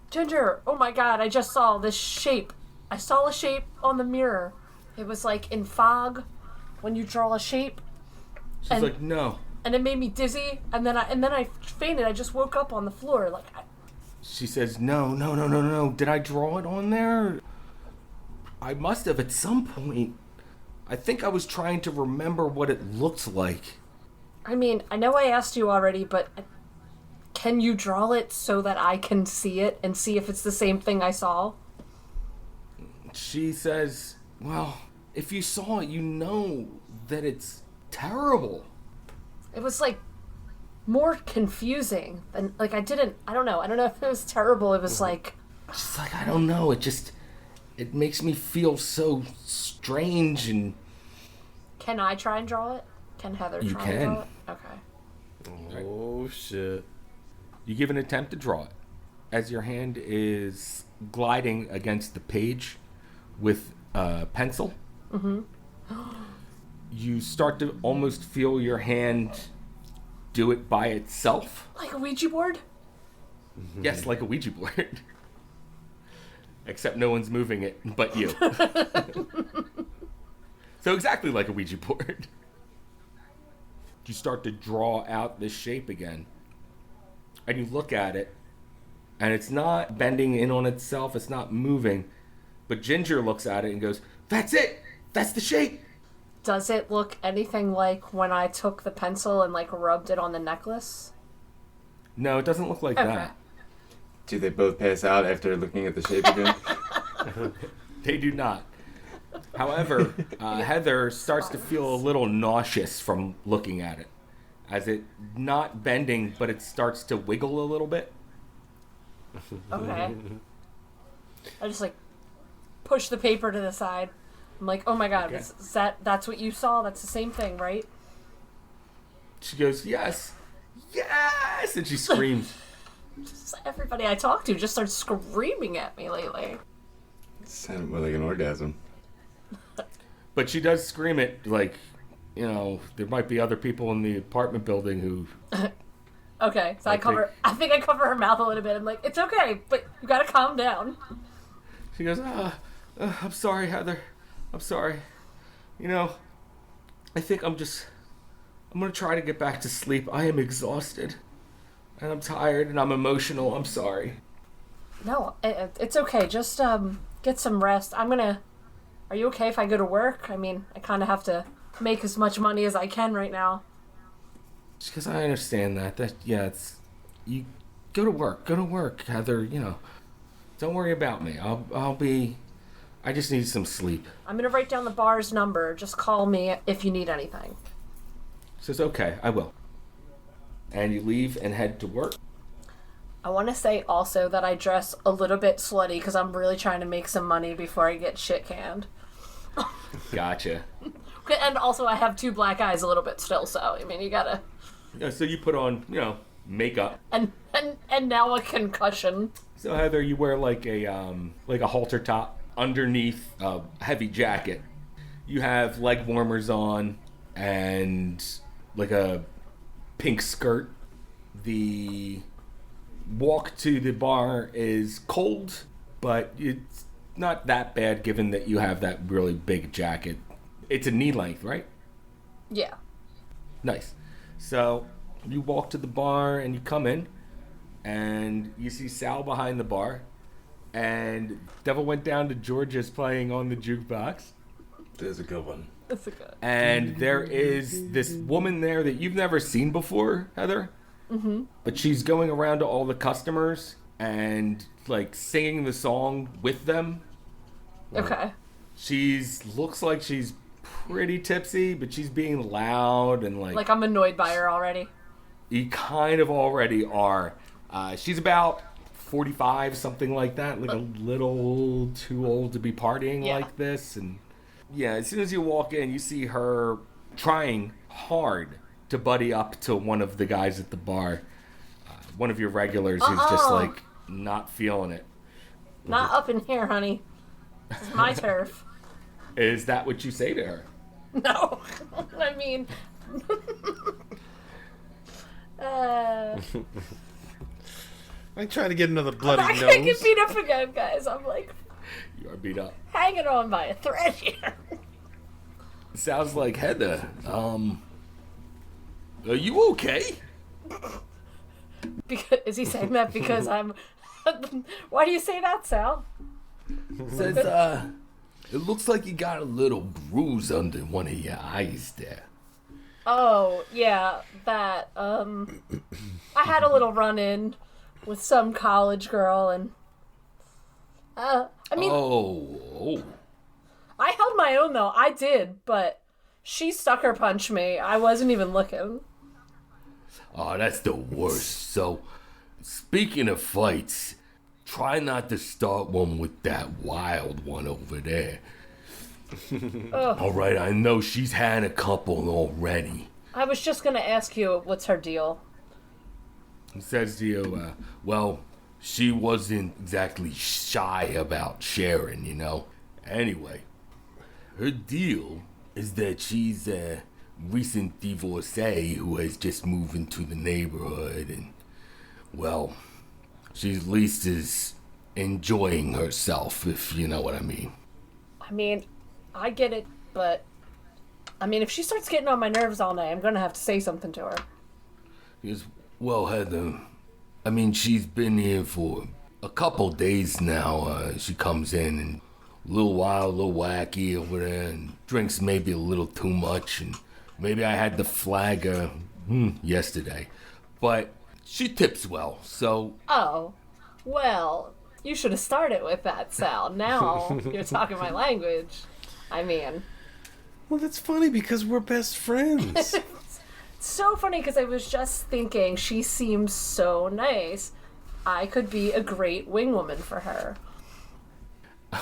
Ginger, oh my god, I just saw this shape. I saw a shape on the mirror. It was like in fog when you draw a shape. She's like, no. And it made me dizzy, and then I fainted. I just woke up on the floor. Like, She says, no. Did I draw it on there? I must have at some point. I think I was trying to remember what it looked like. I mean, I know I asked you already, but can you draw it so that I can see it and see if it's the same thing I saw? She says, well, if you saw it, you know that it's terrible. It was like more confusing than like I don't know if it was terrible. It was like She's like, I don't know. It makes me feel so strange and. Can I try and draw it? Can Heather You try can. and draw it? Okay. Oh, shit. You give an attempt to draw it. As your hand is gliding against the page with a pencil, you start to almost feel your hand do it by itself. Like a Ouija board? Yes, like a Ouija board. Except no one's moving it but you. So exactly like a Ouija board. You start to draw out this shape again. And you look at it, and it's not bending in on itself, it's not moving. But Ginger looks at it and goes, that's it! That's the shape! Does it look anything like when I took the pencil and like rubbed it on the necklace? No, it doesn't look like Okay. that. Do they both pass out after looking at the shape again? They do not. However, Heather starts to feel a little nauseous from looking at it. As it not bending, but it starts to wiggle a little bit. Okay. I just like push the paper to the side. I'm like, oh my god, Okay. is that's what you saw? That's the same thing, right? She goes, yes! Yes! And she screams. Just everybody I talk to just starts screaming at me lately. It sounded more like an orgasm. But she does scream it like, you know, there might be other people in the apartment building who Okay, so I think I cover her mouth a little bit. I'm like, it's okay, but you gotta calm down. She goes, I'm sorry, Heather. I'm sorry. You know, I think I'm going to try to get back to sleep. I am exhausted. And I'm tired and I'm emotional. I'm sorry. No, it's okay. Just get some rest. Are you okay if I go to work? I mean, I kind of have to make as much money as I can right now. Because I understand that. You go to work, Heather. You know, don't worry about me. I just need some sleep. I'm gonna write down the bar's number. Just call me if you need anything. Says, okay, I will. And you leave and head to work. I want to say also that I dress a little bit slutty because I'm really trying to make some money before I get shit canned. Gotcha. And also I have 2 black eyes a little bit still, so I mean you gotta. Yeah, so you put on, makeup. And now a concussion. So Heather, you wear like a halter top underneath a heavy jacket. You have leg warmers on and like a pink skirt. The walk to the bar is cold, but it's not that bad given that you have that really big jacket. It's a knee length, right? Yeah. Nice. So you walk to the bar and you come in and you see Sal behind the bar and Devil Went Down to Georgia's playing on the jukebox. There's a good one. That's a good. And there is this woman there that you've never seen before, Heather. Mm-hmm. But she's going around to all the customers and like singing the song with them. Okay. Looks like she's pretty tipsy, but she's being loud and like I'm annoyed by her already. You kind of already are. She's about 45, something like that, like a little too old to be partying like this. And yeah, as soon as you walk in, you see her trying hard to buddy up to one of the guys at the bar. One of your regulars who's just like not feeling it. Not up in here, honey. This is my turf. Is that what you say to her? No. I mean... I try to get another bloody I nose. can't get beat up again, guys. I'm like You are beat up. hanging on by a thread here. Sounds like Heather. Are you okay? Because, is he saying that because I'm... Why do you say that, Sal? Says, it looks like you got a little bruise under one of your eyes there. Oh, yeah, that, I had a little run-in with some college girl, and, I mean... Oh. I held my own, though. I did, but she sucker punched me. I wasn't even looking. Oh, that's the worst. So, speaking of fights, try not to start one with that wild one over there. All right, I know she's had a couple already. I was just gonna ask you, what's her deal? He says to you, Well, she wasn't exactly shy about sharing, you know. Anyway, her deal is that she's a recent divorcee who has just moved into the neighborhood and, well, she at least is enjoying herself, if you know what I mean. I mean, I get it, but... I mean, if she starts getting on my nerves all night, I'm gonna have to say something to her. He goes, well, Heather, I mean, she's been here for a couple days now. She comes in and a little wild, a little wacky over there and drinks maybe a little too much. And maybe I had to flag her yesterday. But she tips well, so... Oh, well, you should have started with that, Sal. Now you're talking my language. I mean... Well, that's funny because we're best friends. So funny because I was just thinking she seems so nice. I could be a great wing woman for her.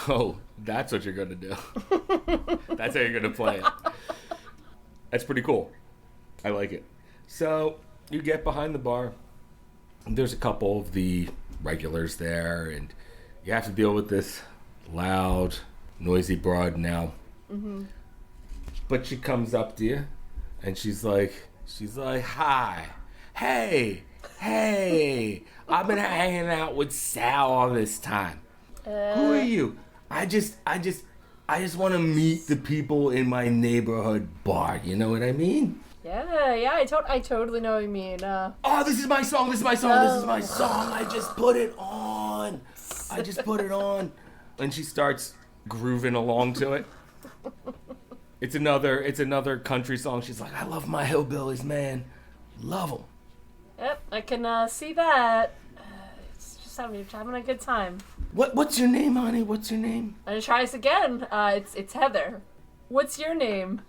oh, that's what you're going to do. That's how you're going to play it. That's pretty cool. I like it. So you get behind the bar. There's a couple of the regulars there, and you have to deal with this loud, noisy broad now. Mm-hmm. But she comes up to you, and she's like, hi, hey, Hey, I've been hanging out with Sal all this time. Who are you? I just want to meet the people in my neighborhood bar. You know what I mean? Yeah, I totally know what you mean. Oh, this is my song. This is my song. I just put it on. And she starts grooving along to it. It's another country song. She's like, I love my hillbillies, man. Love them. Yep, I can see that. It's just having a good time. What's your name, honey? What's your name? I'm gonna try this again. It's Heather. What's your name?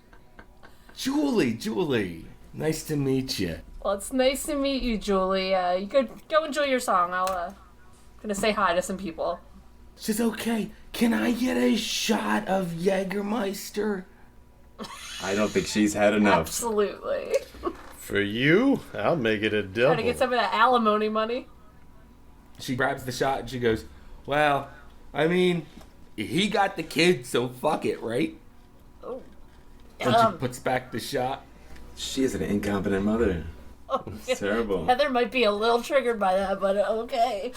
Julie. Nice to meet you. Well, it's nice to meet you, Julie. You could go enjoy your song. Gonna say hi to some people. She's okay. Can I get a shot of Jägermeister? I don't think she's had enough. Absolutely. For you, I'll make it a double. Trying to get some of that alimony money. she grabs the shot and she goes, well, I mean, he got the kid, so fuck it, right? Oh. And she puts back the shot. She is an incompetent mother. Oh, It's terrible. Heather might be a little triggered by that, but okay.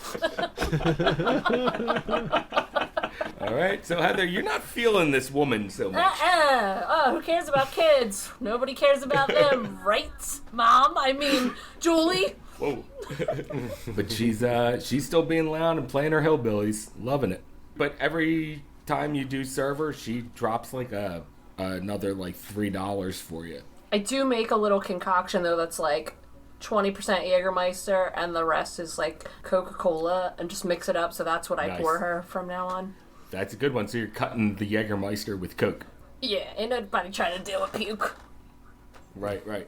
All right, so Heather, you're not feeling this woman so much. Oh, who cares about kids? Nobody cares about them, right, Mom? I mean, Julie? Whoa. But she's still being loud and playing her hillbillies, loving it. But every time you do serve her, she drops like another like $3 for you. I do make a little concoction, though, that's like 20% Jägermeister, and the rest is like Coca-Cola, and just mix it up, so that's what I Nice. pour her from now on. That's a good one. So you're cutting the Jägermeister with Coke. Yeah, ain't nobody trying to deal with puke. Right.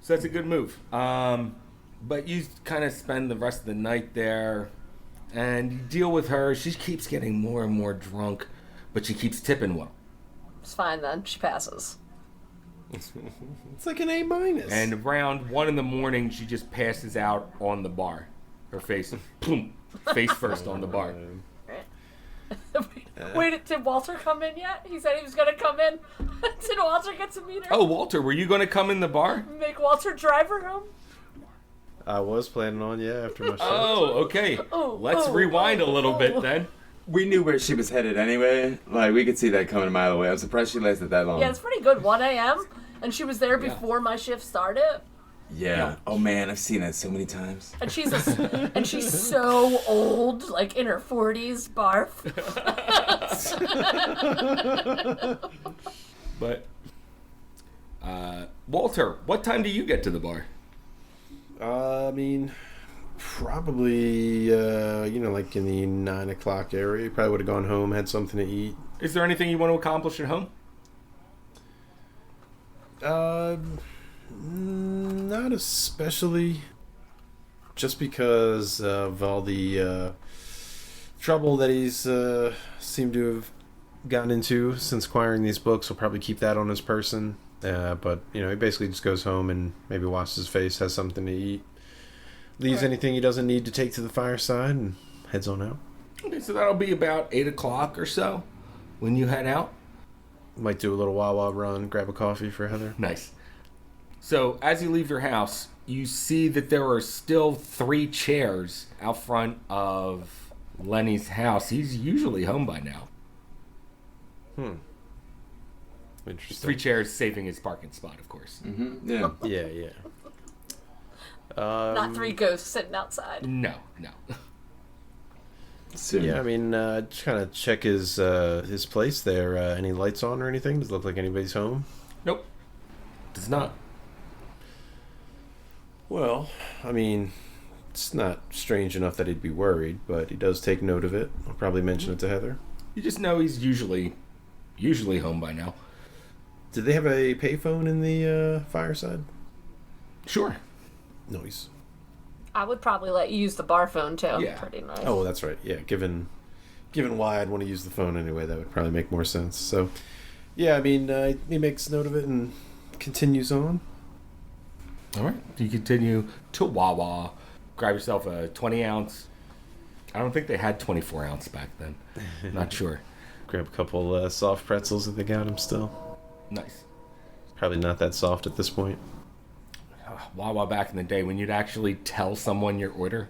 So that's a good move. But you kind of spend the rest of the night there, and you deal with her. She keeps getting more and more drunk, but she keeps tipping well. It's fine then, she passes. It's like an A-. And around 1 a.m, she just passes out on the bar. Her face, boom, face first on the bar. Wait, did Walter come in yet? He said he was gonna come in. Did Walter get to meet her? Oh, Walter, were you going to come in the bar? Make Walter drive her home? I was planning on, after my show. Oh, okay. Let's rewind a little bit then. We knew where she was headed anyway. Like, we could see that coming a mile away. I'm surprised she lasted that long. Yeah, it's pretty good. 1 a.m. And she was there before my shift started. Yeah. Oh, man, I've seen that so many times. And she's so old, like in her 40s, barf. But, Walter, what time do you get to the bar? I mean, probably, like in the 9 o'clock area. Probably would have gone home, had something to eat. Is there anything you want to accomplish at home? Not especially. Just because of all the trouble that he's seemed to have gotten into since acquiring these books. He'll probably keep that on his person. But, he basically just goes home and maybe washes his face, has something to eat. Leaves anything he doesn't need to take to the fireside and heads on out. Okay, so that'll be about 8 o'clock or so when you head out. Might do a little Wawa run, grab a coffee for Heather. Nice. So as you leave your house, you see that there are still 3 chairs out front of Lenny's house. He's usually home by now. Interesting. 3 chairs saving his parking spot, of course. Mm-hmm. Yeah. Yeah. Not 3 ghosts sitting outside. No. Soon. Yeah, I mean, just kind of check his place there. Any lights on or anything? Does it look like anybody's home? Nope. Does not. Well, I mean, it's not strange enough that he'd be worried, but he does take note of it. I'll probably mention it to Heather. You just know he's usually home by now. Did they have a payphone in the fireside? Sure. Noise. I would probably let you use the bar phone, too. Yeah. Pretty nice. Oh, that's right. Yeah, given why I'd want to use the phone anyway, that would probably make more sense. So, yeah, I mean, he makes note of it and continues on. All right. You continue to Wawa. Grab yourself a 20-ounce. I don't think they had 24-ounce back then. Not sure. Grab a couple soft pretzels if they got them still. Nice. Probably not that soft at this point. while back in the day when you'd actually tell someone your order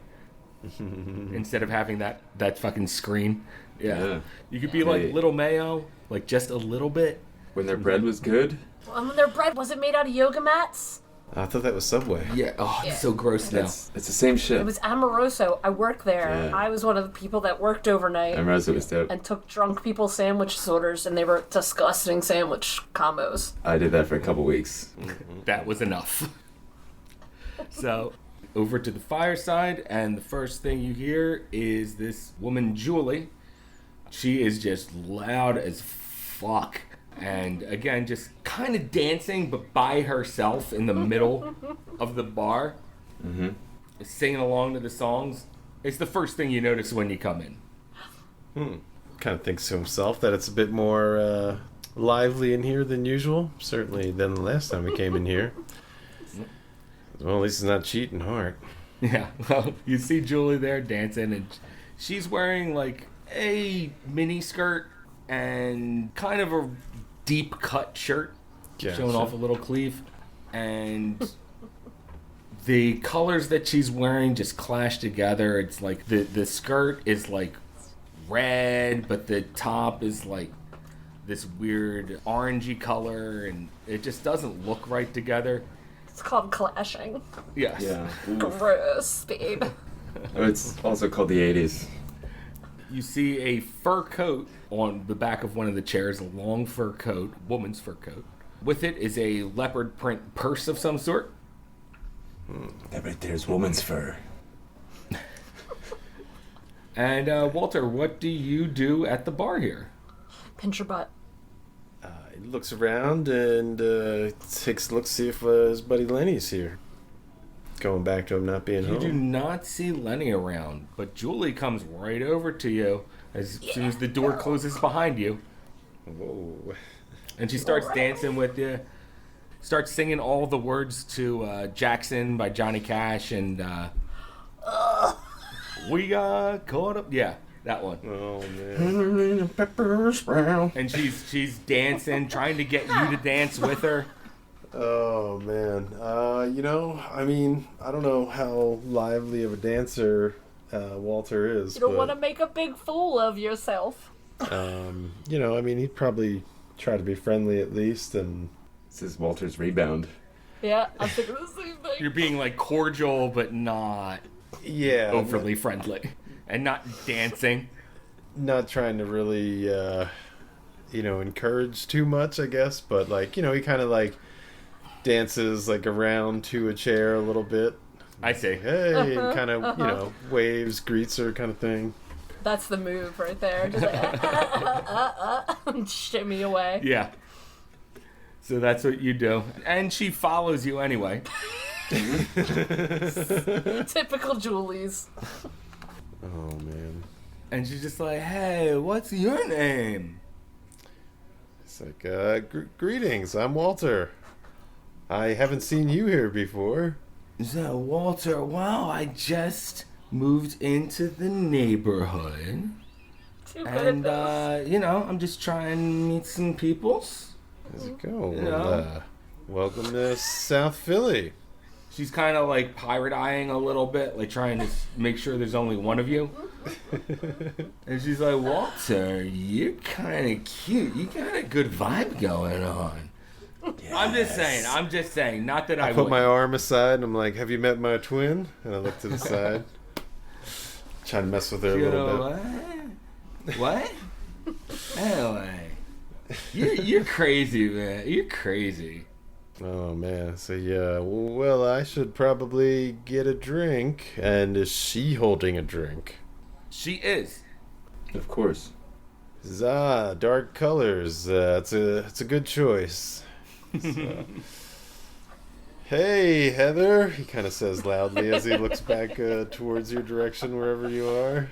instead of having that fucking screen. Yeah. You could be like Little Mayo, like just a little bit. When their bread was good? Well, when their bread wasn't made out of yoga mats. I thought that was Subway. Yeah. Oh, it's so gross now. It's the same shit. It was Amoroso. I worked there. Yeah. I was one of the people that worked overnight. Amoroso was dope. And took drunk people's sandwich orders, and they were disgusting sandwich combos. I did that for a couple weeks. That was enough. So, over to the fireside, and the first thing you hear is this woman, Julie. She is just loud as fuck. And again, just kind of dancing, but by herself in the middle of the bar, singing along to the songs. It's the first thing you notice when you come in. Kind of thinks to himself that it's a bit more lively in here than usual. Certainly than the last time we came in here. Well, at least it's not cheating hard. Yeah, well, you see Julie there dancing, and she's wearing like a mini skirt and kind of a deep cut shirt, showing off a little cleave, and the colors that she's wearing just clash together. It's like the skirt is like red, but the top is like this weird orangey color, and it just doesn't look right together. It's called clashing. Yes. Yeah. Gross, babe. It's also called the 80s. You see a fur coat on the back of one of the chairs, a long fur coat, woman's fur coat. With it is a leopard print purse of some sort. That right there's woman's fur. And Walter, what do you do at the bar here? Pinch your butt. He looks around and takes a look to see if his buddy Lenny's here. Going back to him not being You home. do not see Lenny around, but Julie comes right over to you as soon as the door closes behind you. Whoa. And she starts dancing with you. Starts singing all the words to Jackson by Johnny Cash and We Got Caught Up. Yeah, that one. Oh, man. And she's dancing, trying to get you to dance with her. Oh, man. I mean, I don't know how lively of a dancer Walter is. You don't want to make a big fool of yourself. I mean, he'd probably try to be friendly at least, and... This is Walter's rebound. Yeah, I'm thinking the same thing. You're being like cordial, but not overly friendly. And not dancing. Not trying to really, encourage too much, I guess, but, like, he kind of, like, dances, like, around to a chair a little bit. I see. Hey, and kind of, waves, greets her kind of thing. That's the move right there. Just like, shimmy away. Yeah. So that's what you do. And she follows you anyway. Typical Julie's. Oh, man. And she's just like, hey, what's your name? It's like, greetings, I'm Walter. I haven't seen you here before. So, Walter, well, I just moved into the neighborhood. And, I'm just trying to meet some peoples. How's it go? You Well, know. welcome to South Philly. She's kind of like pirate eyeing a little bit, like trying to make sure there's only one of you. And she's like, Walter, you're kind of cute. You got a good vibe going on. Yes. I'm just saying. Not that I put would. my arm aside and I'm like, have you met my twin? And I look to the side. Trying to mess with her a little bit. What? Anyway. You're crazy, man. You're crazy. Oh, man. So, yeah. Well, I should probably get a drink. And is she holding a drink? She is. Of course. Dark colors. It's a good choice. So. Hey, Heather, he kind of says loudly as he looks back towards your direction, wherever you are.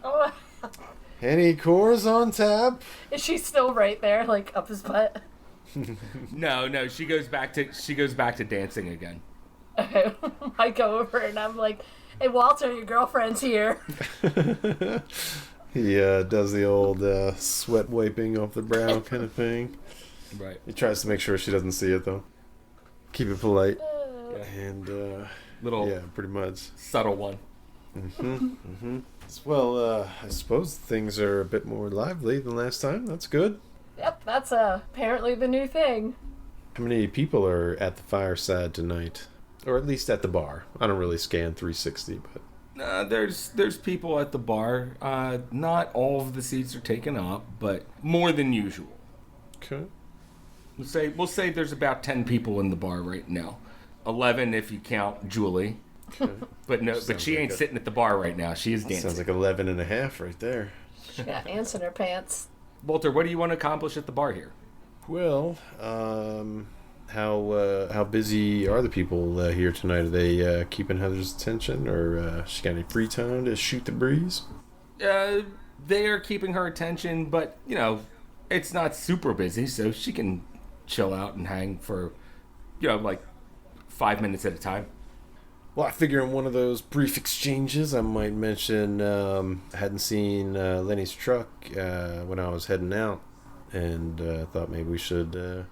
Oh, Any cores on tap? is she still right there, like up his butt? No, she goes back to dancing again. I go over and I'm like, hey, Walter, your girlfriend's here. He does the old sweat wiping off the brow kind of thing. Right. He tries to make sure she doesn't see it, though. Keep it polite. Yeah. And, Little yeah, pretty much. subtle one. Well, I suppose things are a bit more lively than last time. That's good. Yep, that's apparently the new thing. How many people are at the fireside tonight? Or at least at the bar. I don't really scan 360, but... There's people at the bar. Not all of the seats are taken up, but more than usual. Okay. We'll say there's about 10 people in the bar right now. 11 if you count Julie. Okay. But she ain't sitting at the bar right now. She is dancing. Sounds like 11 and a half right there. She got ants in her pants. Walter, what do you want to accomplish at the bar here? Well, how busy are the people here tonight? Are they keeping Heather's attention, or she got any free time to shoot the breeze? They are keeping her attention, but it's not super busy, so she can chill out and hang for like 5 minutes at a time. Well, I figure in one of those brief exchanges, I might mention I hadn't seen Lenny's truck when I was heading out, and thought maybe we should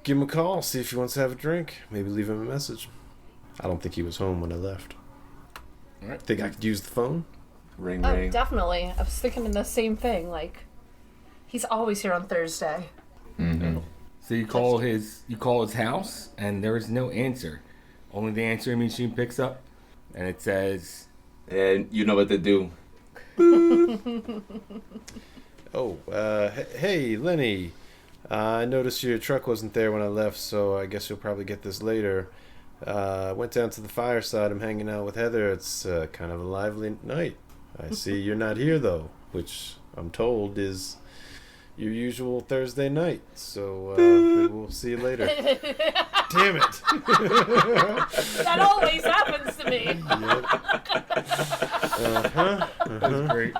give him a call, see if he wants to have a drink, maybe leave him a message. I don't think he was home when I left. All right. Think I could use the phone? Ring, Oh, ring. definitely. I was thinking the same thing. Like, he's always here on Thursday. Mm-hmm. So you call his house, and there is no answer. Only the answering machine picks up, and it says, And you know what to do. Oh, hey, Lenny. I noticed your truck wasn't there when I left, so I guess you'll probably get this later. I went down to the fireside. I'm hanging out with Heather. It's kind of a lively night. I see you're not here, though, which I'm told is your usual Thursday night. So maybe we'll see you later. Damn it. That always happens to me. "That's great."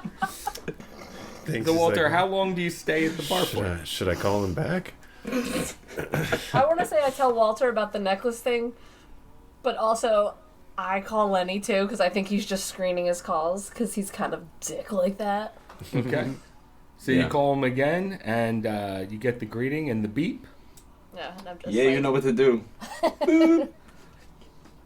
Thinks So he's Walter, like, how long do you stay at the bar for? should I call him back? I want to say I tell Walter about the necklace thing, but also I call Lenny too because I think he's just screening his calls because he's kind of dick like that. Okay. So Yeah. you call him again, and you get the greeting and the beep. Yeah, and I'm just Yeah, like, you know what to do.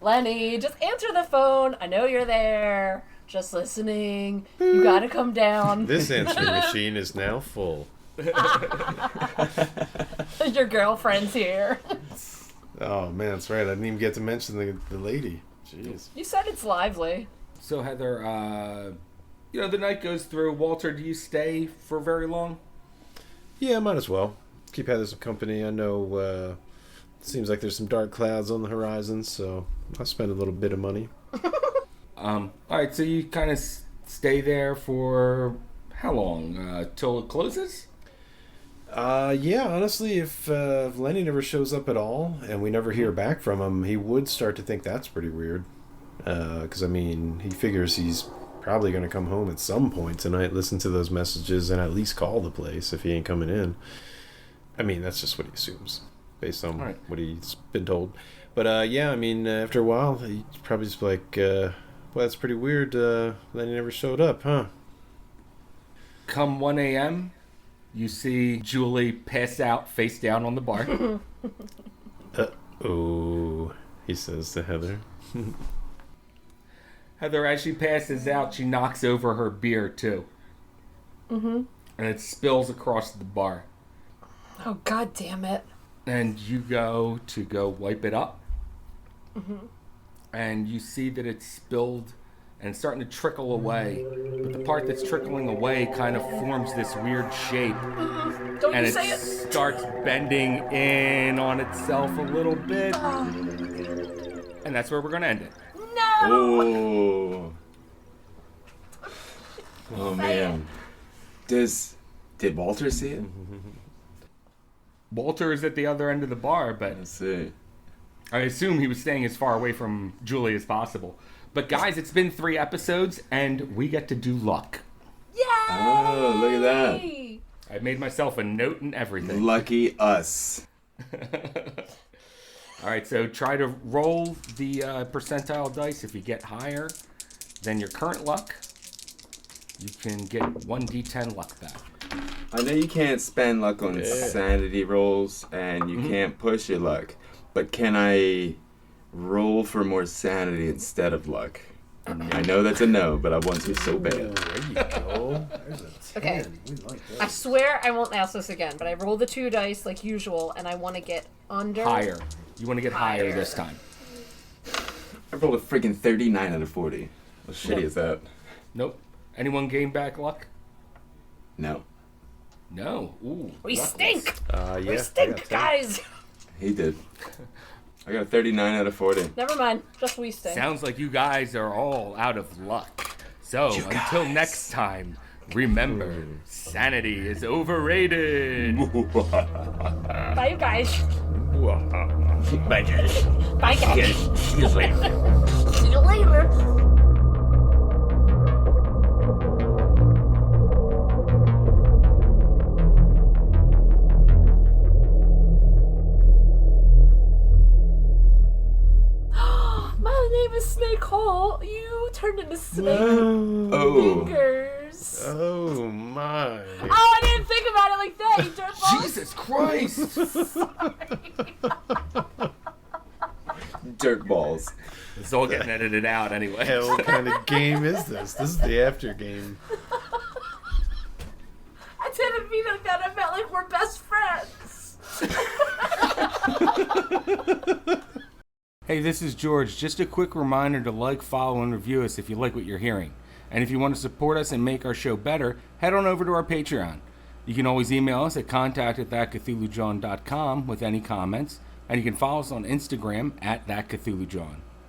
Lenny, just answer the phone. I know you're there. Just listening. You gotta come down. This answering machine is now full. Your girlfriend's here. Oh, man, that's right. I didn't even get to mention the lady. Jeez. You said it's lively. So Heather, the night goes through. Walter, do you stay for very long? Yeah, might as well. Keep Heather some company. I know seems like there's some dark clouds on the horizon, so I'll spend a little bit of money. All right, so you kind of stay there for how long? Till it closes? Yeah, honestly, if Lenny never shows up at all and we never hear back from him, he would start to think that's pretty weird. Because, he figures he's probably going to come home at some point tonight, listen to those messages, and at least call the place if he ain't coming in. That's just what he assumes, based on what he's been told. But, after a while, he's probably just like, well, that's pretty weird. Lenny never showed up, huh? Come 1 a.m., you see Julie pass out face down on the bar. Oh, he says to Heather. Heather, as she passes out, she knocks over her beer, too. Mm-hmm. And it spills across the bar. Oh, God damn it. And you go wipe it up. Mm-hmm. And you see that it's spilled and it's starting to trickle away. But the part that's trickling away kind of forms this weird shape. Mm-hmm. Don't And you it say it. starts bending in on itself a little bit. And that's where we're going to end it. Oh. Oh, man. Did Walter see it? Walter is at the other end of the bar, but Let's see. I assume he was staying as far away from Julie as possible. But guys, it's been 3 episodes, and we get to do luck. Yay! Oh, look at that. I made myself a note and everything. Lucky us. All right, so try to roll the percentile dice. If you get higher than your current luck, you can get 1d10 luck back. I know you can't spend luck on sanity rolls, and you can't push your luck. but can I roll for more sanity instead of luck? I know that's a no, but I want to so bad. There you go. There's a 10. Okay. We like that. I swear I won't ask this again, but I roll the 2 dice like usual, and I want to get under. Higher. You want to get higher this time. I rolled a freaking 39 out of 40. How shitty is that? Nope. Anyone gain back luck? No. No. Ooh. We luckless. stink! Yeah. We I stink, got 10. guys! He did. I got a 39 out of 40. Never mind, just we stink. Sounds like you guys are all out of luck. So, until next time, remember, sanity is overrated. Bye, you guys. Bye, guys. Bye, guys. See you later. See you later. My name is Snake Hole. You turned into snake Oh. fingers. Oh my. Oh, I didn't think about it like that, you dirtball. Jesus Christ! Dirt balls. It's all getting edited out anyway. Hell kind of game is this? This is the after game. I didn't mean like that. I meant like we're best friends. Hey, this is George. Just a quick reminder to like, follow, and review us if you like what you're hearing. And if you want to support us and make our show better, head on over to our Patreon. You can always email us at contact@thatcthulhujohn.com with any comments. And you can follow us on Instagram @thatcthulhujohn.